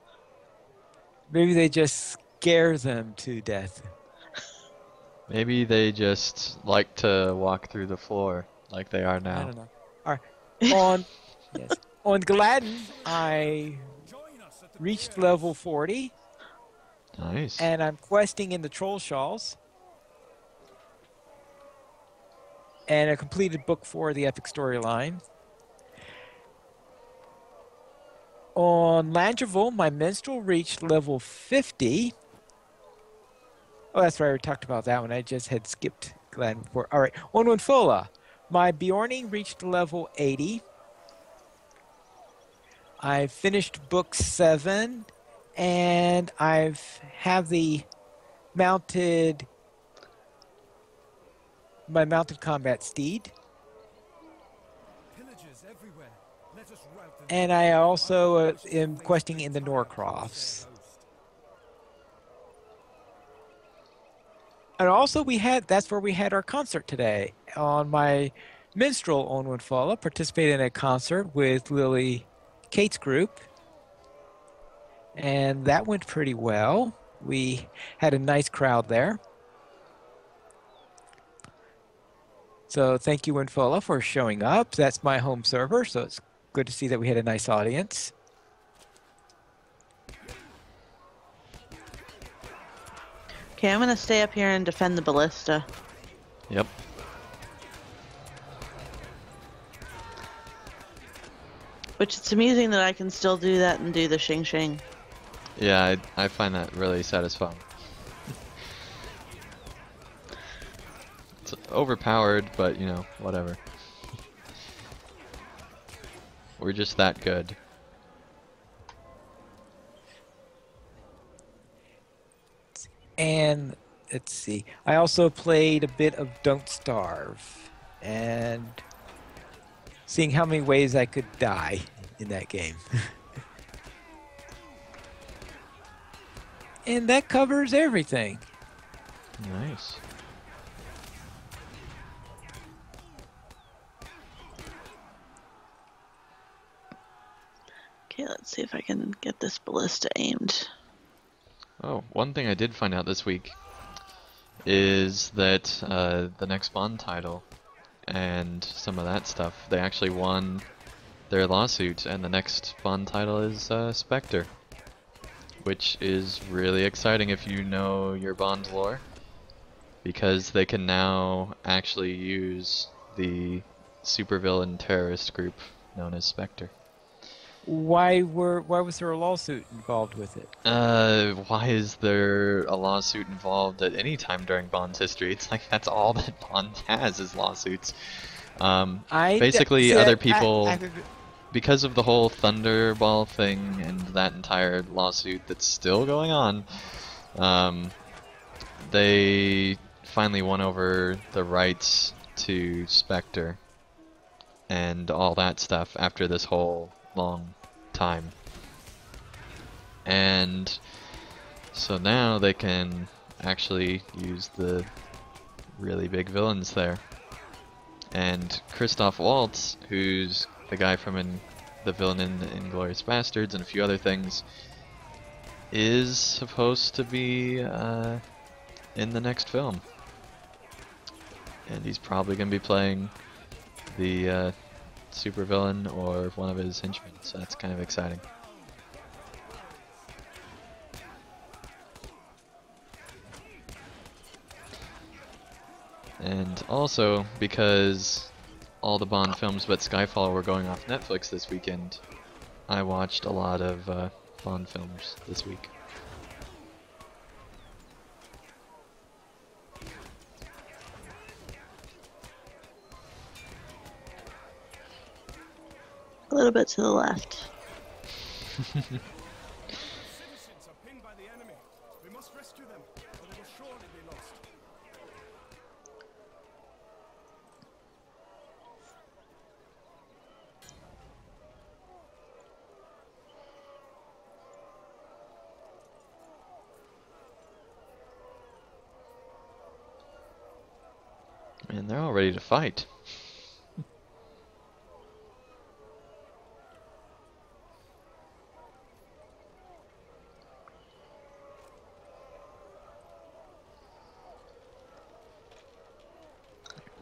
Maybe they just scare them to death. Maybe they just like to walk through the floor like they are I now. don't know. All right. On Gladden, I join us at the reached level 40, Nice. and I'm questing in the Troll Shawls. And I completed book 4 of the epic storyline. On Langeville, my minstrel reached level 50. Oh, that's right. I already talked about that one. I just had skipped Gladden before. All right. On Winfola, my Bjorning reached level 80. I finished book 7, and I've have the mounted my mounted combat steed. pillagers everywhere. Let us rout them. And I also am questing in the Norcrofts. And also that's where we had our concert today. On my minstrel on Winfalla, participated in a concert with Lily Kate's group. And that went pretty well. We had a nice crowd there. So thank you, Winfola, for showing up. That's my home server, so it's good to see that we had a nice audience. Okay, I'm gonna stay up here and defend the ballista. Yep. Which it's amusing that I can still do that and do the Xing Xing. Yeah, I find that really satisfying. It's overpowered, but you know, whatever. We're just that good. And let's see. I also played a bit of Don't Starve and seeing how many ways I could die in that game. And that covers everything. Nice. Okay, let's see if I can get this ballista aimed. Oh, one thing I did find out this week is that the next Bond title and some of that stuff, they actually won their lawsuit, and the next Bond title is Spectre, which is really exciting if you know your Bond lore, because they can now actually use the supervillain terrorist group known as Spectre. Why was there a lawsuit involved with it? Why is there a lawsuit involved at any time during Bond's history? It's like that's all that Bond has is lawsuits. Basically, other people, because of the whole Thunderball thing and that entire lawsuit that's still going on, they finally won over the rights to Spectre and all that stuff after this whole long time. And so now they can actually use the really big villains there. And Christoph Waltz, who's the guy from the villain in Inglourious Bastards and a few other things, is supposed to be in the next film. And he's probably going to be playing the supervillain or one of his henchmen, so that's kind of exciting. And also, because all the Bond films but Skyfall were going off Netflix this weekend, I watched a lot of Bond films this week. A little bit to the left. Citizens are pinned by the enemy. We must rescue them, or they will surely be lost. And they're all ready to fight.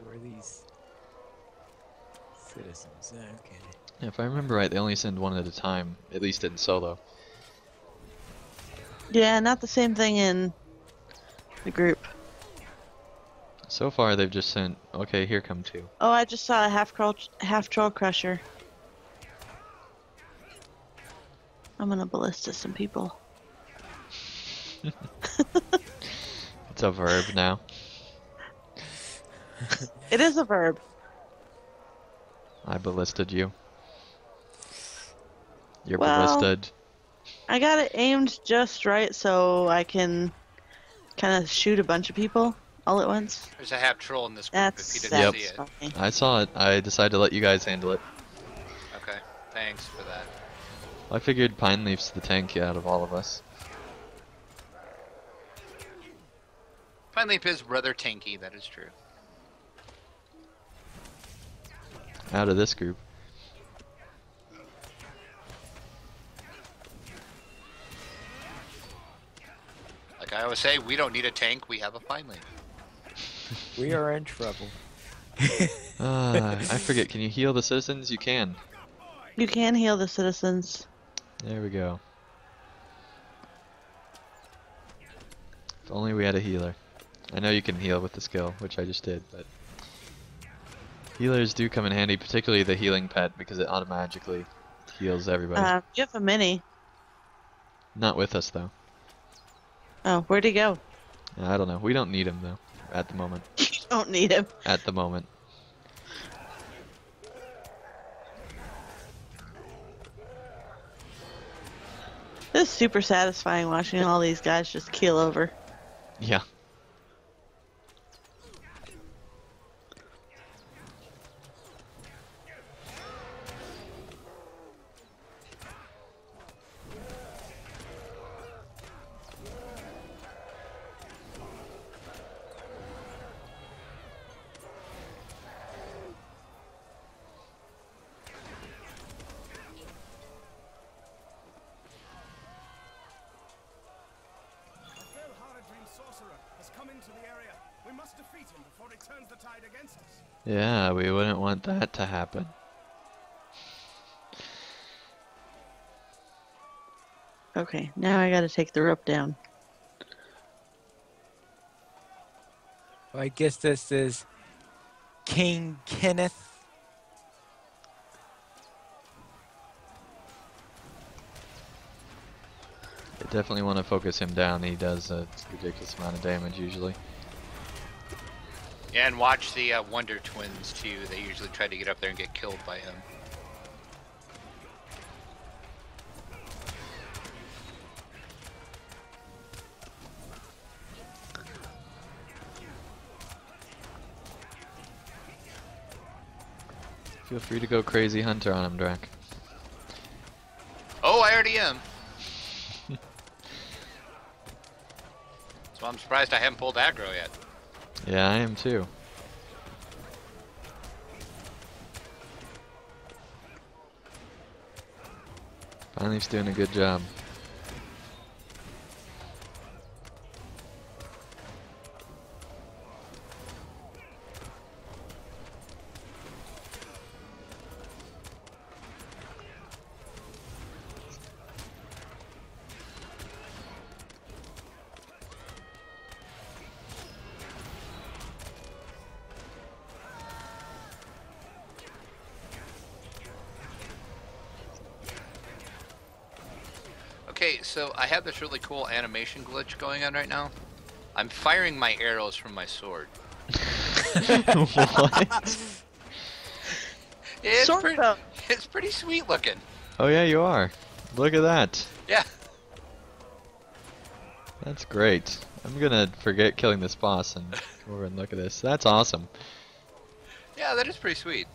Where are these citizens? Okay. If I remember right, they only send one at a time, at least in solo. Yeah, not the same thing in the group. So far, they've just sent, okay, here come two. Oh, I just saw a half troll crusher. I'm gonna ballista some people. It's a verb now. It is a verb. I ballisted you. You're Well, ballisted. I got it aimed just right so I can kind of shoot a bunch of people all at once. There's a half troll in this group That's if you didn't see it. funny. I saw it. I decided to let you guys handle it. Okay, thanks for that. I figured Pine Leaf's the tanky out of all of us. Pine Leaf is rather tanky, that is true. Out of this group. Like I always say, we don't need a tank, we have a Pine Leaf. We are in trouble. I forget, can you heal the citizens? You can. You can heal the citizens. There we go. If only we had a healer. I know you can heal with the skill, which I just did, but healers do come in handy, particularly the healing pet, because it automatically heals everybody. You have a mini. Not with us, though. Oh, where'd he go? I don't know. We don't need him, though, at the moment. You don't need him. At the moment. It's super satisfying watching all these guys just keel over. Yeah. We must defeat him before he turns the tide against us. Yeah, we wouldn't want that to happen. Okay, now I gotta take the rope down. Well, I guess this is King Kenneth. You definitely want to focus him down. He does a ridiculous amount of damage usually. Yeah, and watch the Wonder Twins too. They usually try to get up there and get killed by him. Feel free to go crazy hunter on him, Drac. Oh, I already am. So I'm surprised I haven't pulled aggro yet. Yeah, I am too. Finally's doing a good job. Okay, so I have this really cool animation glitch going on right now. I'm firing my arrows from my sword. What? It's Sword pretty, bow. it's pretty sweet looking. Oh yeah, you are. Look at that. Yeah. That's great. I'm gonna forget killing this boss and go over and look at this. That's awesome. Yeah, that is pretty sweet.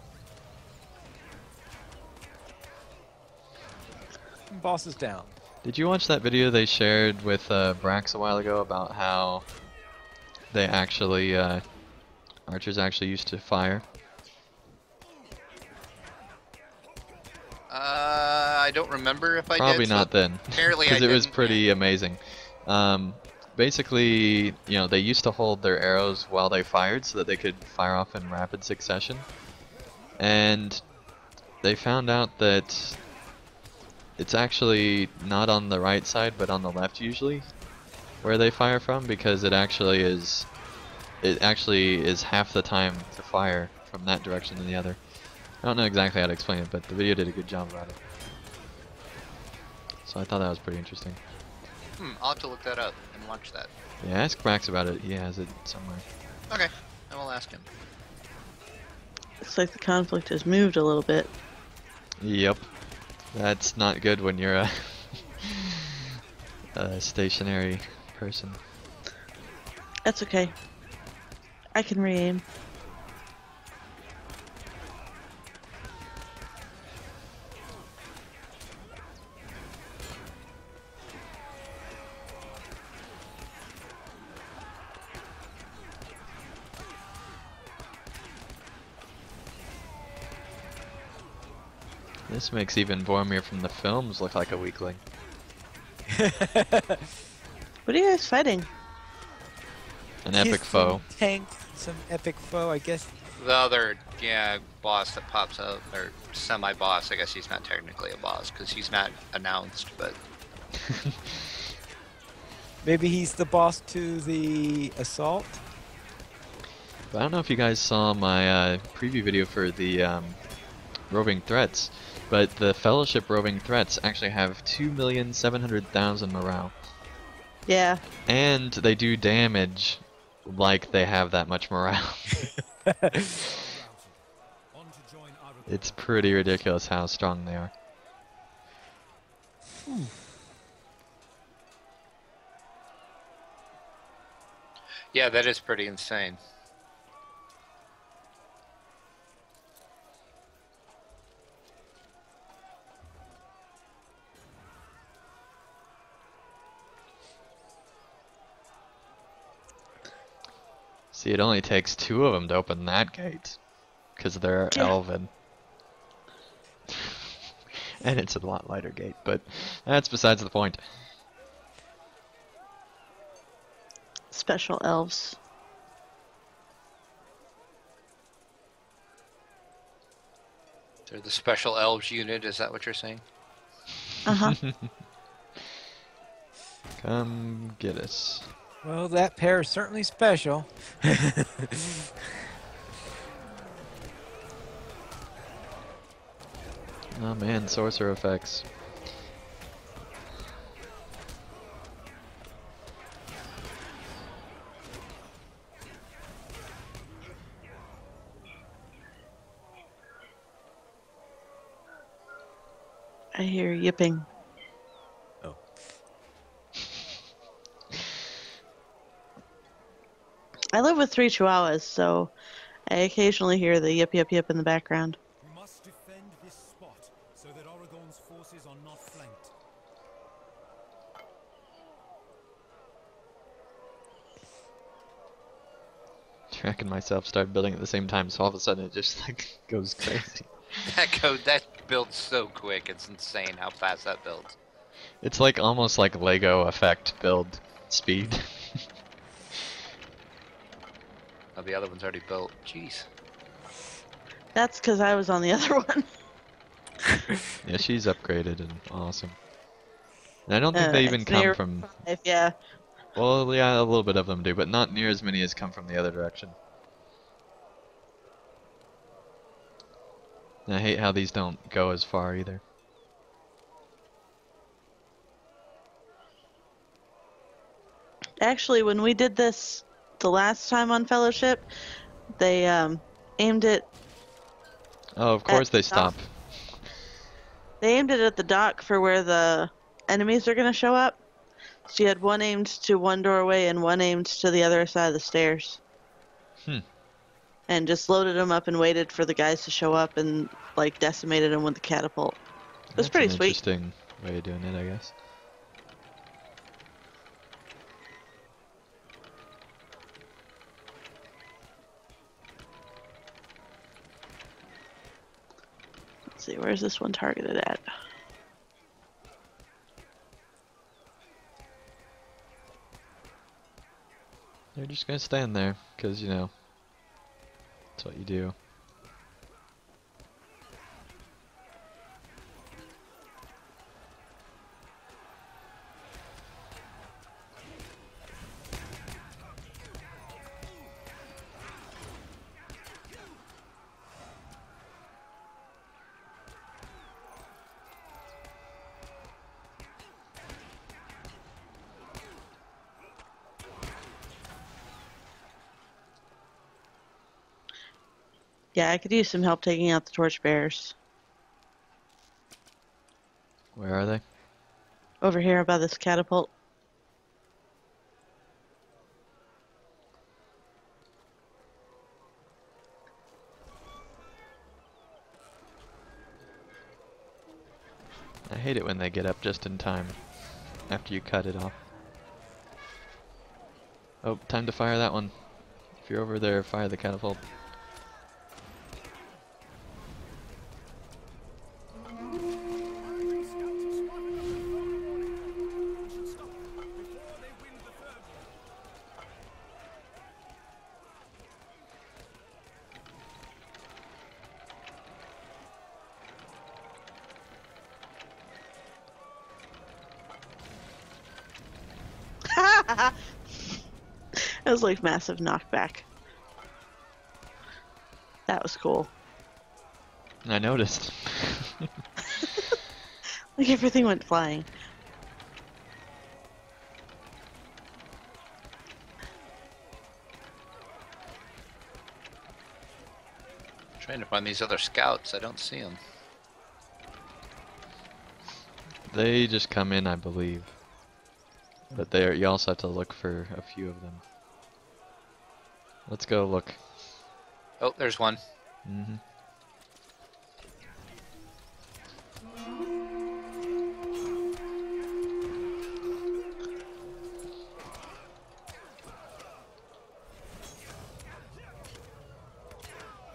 Boss is down. Did you watch that video they shared with Brax a while ago about how they actually, archers actually used to fire? I don't remember if I Probably did. not so then, apparently because I it was didn't, pretty amazing. Basically, you know, they used to hold their arrows while they fired so that they could fire off in rapid succession. And they found out that it's actually not on the right side, but on the left usually, where they fire from, because it actually is half the time to fire from that direction than the other. I don't know exactly how to explain it, but the video did a good job about it. So I thought that was pretty interesting. I'll have to look that up and watch that. Yeah, ask Max about it. He has it somewhere. Okay, I will ask him. Looks like the conflict has moved a little bit. Yep. That's not good when you're a, a stationary person. That's okay. I can re-aim. This makes even Boromir from the films look like a weakling. What are you guys fighting? An epic Some foe. tank, some epic foe, I guess. The other, yeah, boss that pops out, or semi-boss, I guess he's not technically a boss, because he's not announced, but... Maybe he's the boss to the assault. But I don't know if you guys saw my preview video for the roving threats, but the Fellowship roving threats actually have 2,700,000 morale. Yeah. And they do damage like they have that much morale. It's pretty ridiculous how strong they are. Yeah, that is pretty insane. See, it only takes 2 of them to open that gate, because they're Yeah. elven. And it's a lot lighter gate, but that's besides the point. Special elves. They're the special elves unit, is that what you're saying? Uh-huh. Come get us. Well, that pair is certainly special. Oh man, sorcerer effects. I hear yipping. Oh. I live with 3 chihuahuas, so I occasionally hear the yip yip yip in the background. We must defend this spot so that Oregon's forces are not flanked. Drac and myself started building at the same time, so all of a sudden it just like goes crazy. That builds so quick. It's insane how fast that builds. It's like almost like Lego effect build speed. Oh, the other one's already built. Jeez. That's because I was on the other one. Yeah, she's upgraded and awesome. And I don't think they even come Engineer from. 5, yeah. Well, yeah, a little bit of them do, but not near as many as come from the other direction. And I hate how these don't go as far either. Actually, when we did this the last time on Fellowship, they aimed it. Oh, of course they the dock. stop. They aimed it at the dock for where the enemies are going to show up. So you had one aimed to one doorway and one aimed to the other side of the stairs. Hmm. And just loaded them up and waited for the guys to show up and like decimated them with the catapult. It was That's pretty an sweet. interesting way of doing it, I guess. Let's see, where's this one targeted at? They're just gonna stand there, because, you know, that's what you do. Yeah, I could use some help taking out the torchbearers. Where are they? Over here by this catapult. I hate it when they get up just in time after you cut it off. Oh, time to fire that one. If you're over there, fire the catapult. It was like massive knockback. That was cool. I noticed. Like everything went flying. Trying to find these other scouts. I don't see them. They just come in, I believe. But you also have to look for a few of them. Let's go look. Oh, there's one. Mm-hmm.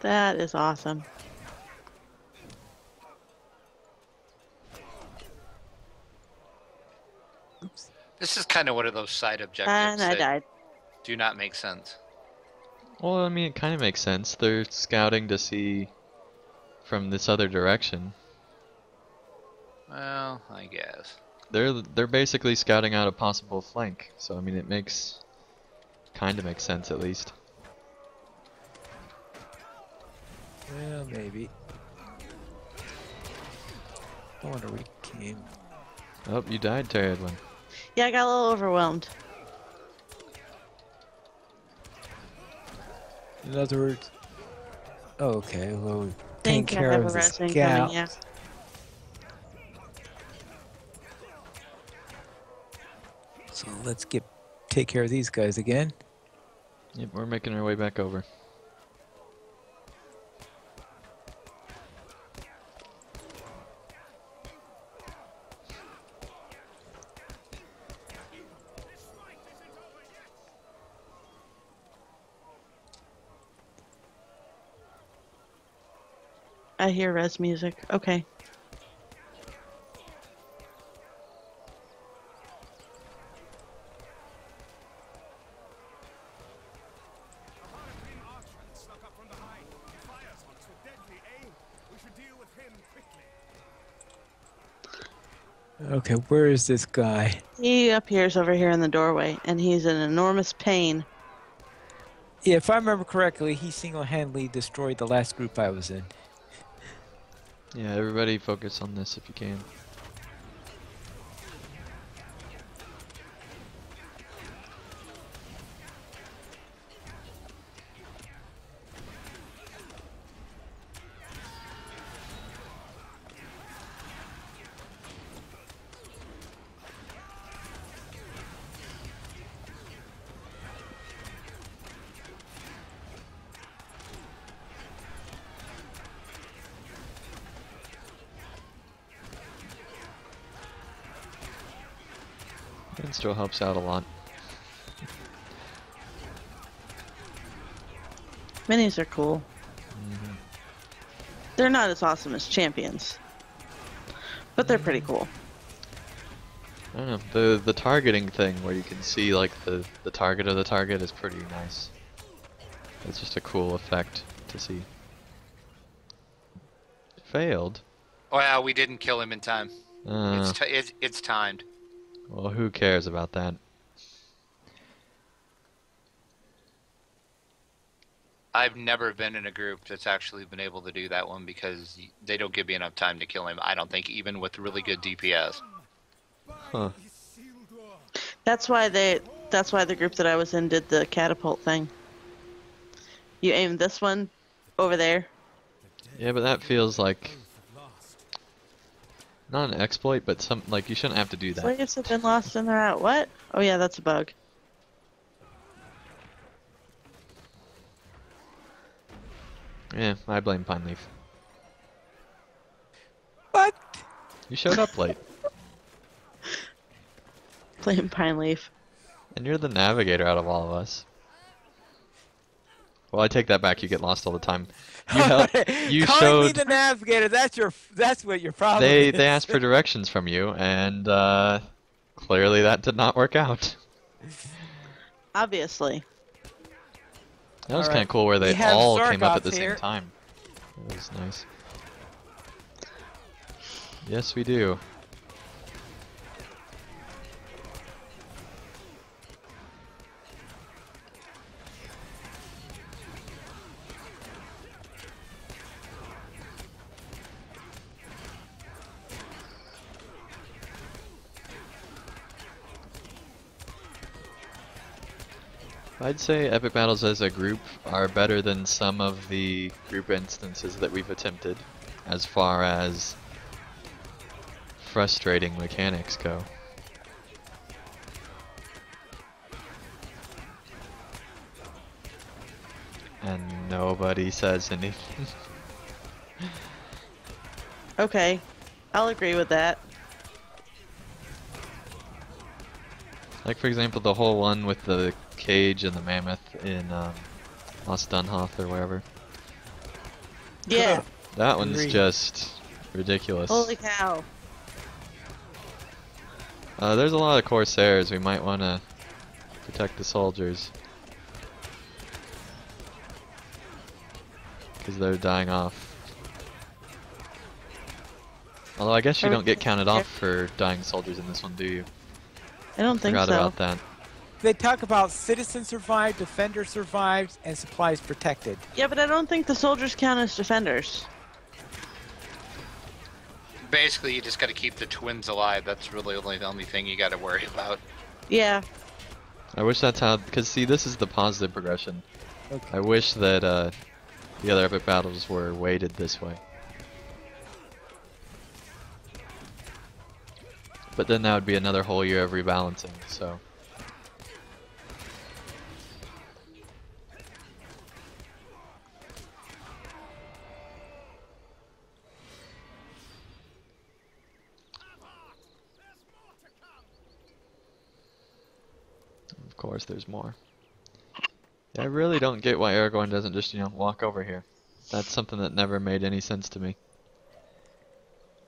That is awesome. This is kind of one of those side objectives And I that died. do not make sense. Well, I mean, it kind of makes sense. They're scouting to see from this other direction. Well, I guess. They're basically scouting out a possible flank. So I mean, it kind of makes sense at least. Well, maybe. I wonder where he came. Oh, you died, Terry Edwin. Yeah, I got a little overwhelmed. In other words, oh, okay, well, we're taking Think I care have of a the res incoming, scout. yeah. So let's take care of these guys again. Yep, we're making our way back over. I hear res music. Okay. A Harlequin archer has snuck up from behind. He fires on us with deadly aim. We should deal with him quickly. Okay, where is this guy? He appears over here in the doorway, and he's in enormous pain. Yeah, if I remember correctly, he single-handedly destroyed the last group I was in. Yeah, everybody focus on this if you can. It still helps out a lot. Minis are cool. Mhm. They're not as awesome as champions, but they're pretty cool. I don't know, the targeting thing where you can see like the target of the target is pretty nice. It's just a cool effect to see. Failed? Well, we didn't kill him in time. Uh, It's timed. well, who cares about that? I've never been in a group that's actually been able to do that one because they don't give me enough time to kill him. I don't think, even with really good DPS. Huh. That's why the group that I was in did the catapult thing. You aim this one over there. Yeah, but that feels like not an exploit, but some like you shouldn't have to do that. Slaves have been lost and they're out. What? Oh yeah, that's a bug. Yeah, I blame Pine Leaf. What? You showed up late, Blame Pine Leaf. and you're the navigator out of all of us. Well, I take that back. You get lost all the time. You helped. You Calling me showed. the navigator. That's what your problem They is. asked for directions from you, and clearly that did not work out. Obviously. That was All kind right. of cool where We they have all came up at Zargoths the here. same time. That was nice. Yes, we do. I'd say epic battles as a group are better than some of the group instances that we've attempted, as far as frustrating mechanics go. And nobody says anything. Okay. I'll agree with that. Like for example, the whole one with the cage and the mammoth in Lost Dunhoth or wherever. Yeah. That one's Agreed. just ridiculous. Holy cow. There's a lot of Corsairs. We might want to protect the soldiers. Because they're dying off. Although I guess you don't get counted off for dying soldiers in this one, do you? I don't think Forgot so. about that. They talk about citizen survived, defender survived, and supplies protected. Yeah, but I don't think the soldiers count as defenders. Basically, you just got to keep the twins alive. That's really the only thing you got to worry about. Yeah. I wish that's how, because see, this is the positive progression. Okay. I wish that the other epic battles were weighted this way. But then that would be another whole year of rebalancing, so. Of course, there's more. Yeah, I really don't get why Aragorn doesn't just, walk over here. That's something that never made any sense to me.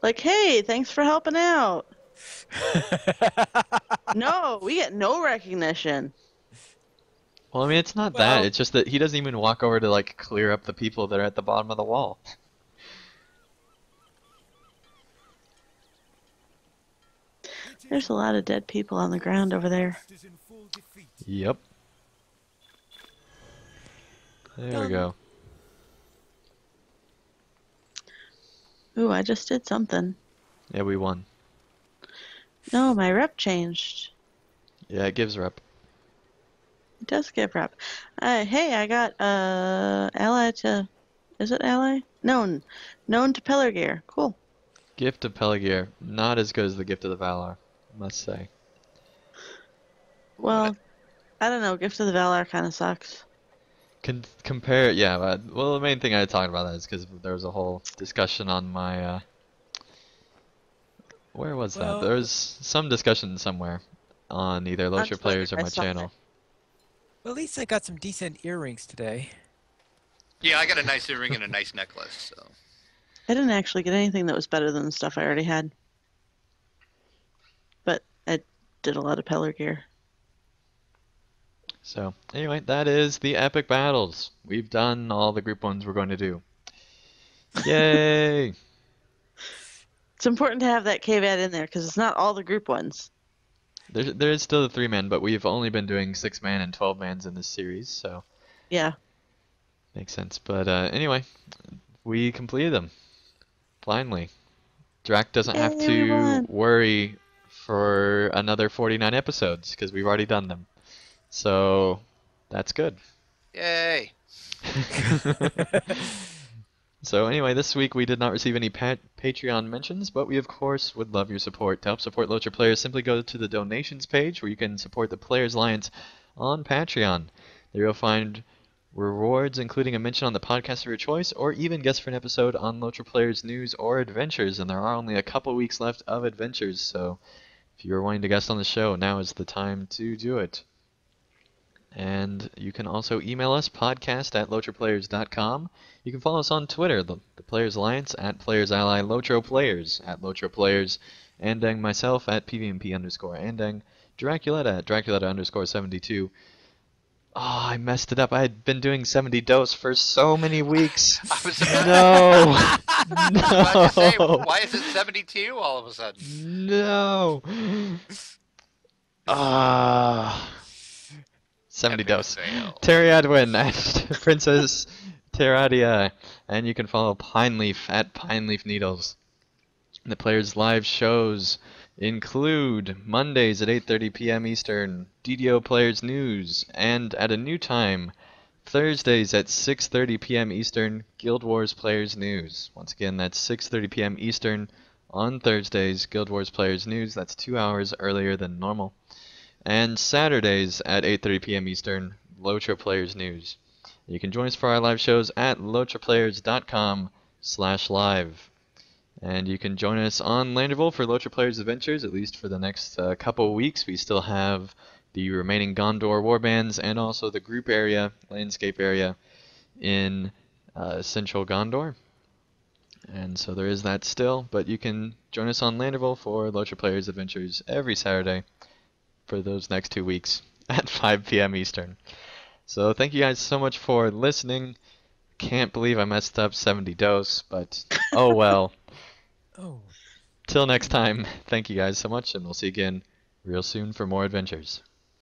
Like, hey, thanks for helping out. No, we get no recognition. Well, I mean, it's not that. Well, It's just that he doesn't even walk over to like clear up the people that are at the bottom of the wall. There's a lot of dead people on the ground over there. Is in full defeat. Yep. There we Um, go. Ooh, I just did something. Yeah, we won. No, my rep changed. Yeah, it gives rep. It does give rep. Hey, I got ally to. Is it ally? Known to Pelargir. Cool. Gift of Pelagear, not as good as the Gift of the Valar, I must say. Well, I don't know. Gift of the Valar kind of sucks. Compare, yeah. Well, the main thing I talked about that is because there was a whole discussion on my. Where was that? Well- There was some discussion somewhere on either On LOTRO Twitter, Players or I my saw it. channel. Well, at least I got some decent earrings today. Yeah, I got a nice earring and a nice necklace. So I didn't actually get anything that was better than the stuff I already had. But I did a lot of Pelargir. So, anyway, that is the epic battles. We've done all the group ones we're going to do. Yay! It's important to have that caveat in there because it's not all the group ones. There is still the 3-man, but we've only been doing 6-man and 12-mans in this series, so Yeah. makes sense. But anyway, we completed them. Finally. Drac doesn't have Yay, we to won. worry for another 49 episodes because we've already done them. So, that's good. yay! So anyway, this week we did not receive any Patreon mentions, but we of course would love your support. To help support LOTRO Players, simply go to the donations page where you can support the Players Alliance on Patreon. There you'll find rewards including a mention on the podcast of your choice, or even guests for an episode on LOTRO Players news or adventures, and there are only a couple weeks left of adventures, so if you are wanting to guest on the show, now is the time to do it. And you can also email us, podcast@lotroplayers.com. You can follow us on Twitter, the Players Alliance, @PlayersAlly, LOTRO Players, @LOTRO Players, Andeng myself, @PVMP_Andeng, Draculetta, @Draculetta_72. Oh, I messed it up. I had been doing 70 dose for so many weeks. I was No! about to say, No! why is it 72 all of a sudden? No! Ah. 70 Epic dose. fail. Terry Edwin and Princess Terradia. And you can follow Pineleaf @Pineleaf Needles. The Players Live shows include Mondays at 8:30 p.m. Eastern, DDO Players News, and at a new time, Thursdays at 6:30 p.m. Eastern, Guild Wars Players News. Once again, that's 6:30 p.m. Eastern on Thursdays, Guild Wars Players News. That's 2 hours earlier than normal. And Saturdays at 8:30 p.m. Eastern, LOTRO Players News. You can join us for our live shows at lotroplayers.com/live. And you can join us on Landerville for LOTRO Players Adventures, at least for the next couple of weeks. We still have the remaining Gondor warbands and also the group area, landscape area in central Gondor. And so there is that still, but you can join us on Landerville for LOTRO Players Adventures every Saturday for those next 2 weeks at 5 p.m. Eastern. So thank you guys so much for listening. Can't believe I messed up 70 dose, but oh well. Oh. Till next time, thank you guys so much, and we'll see you again real soon for more adventures.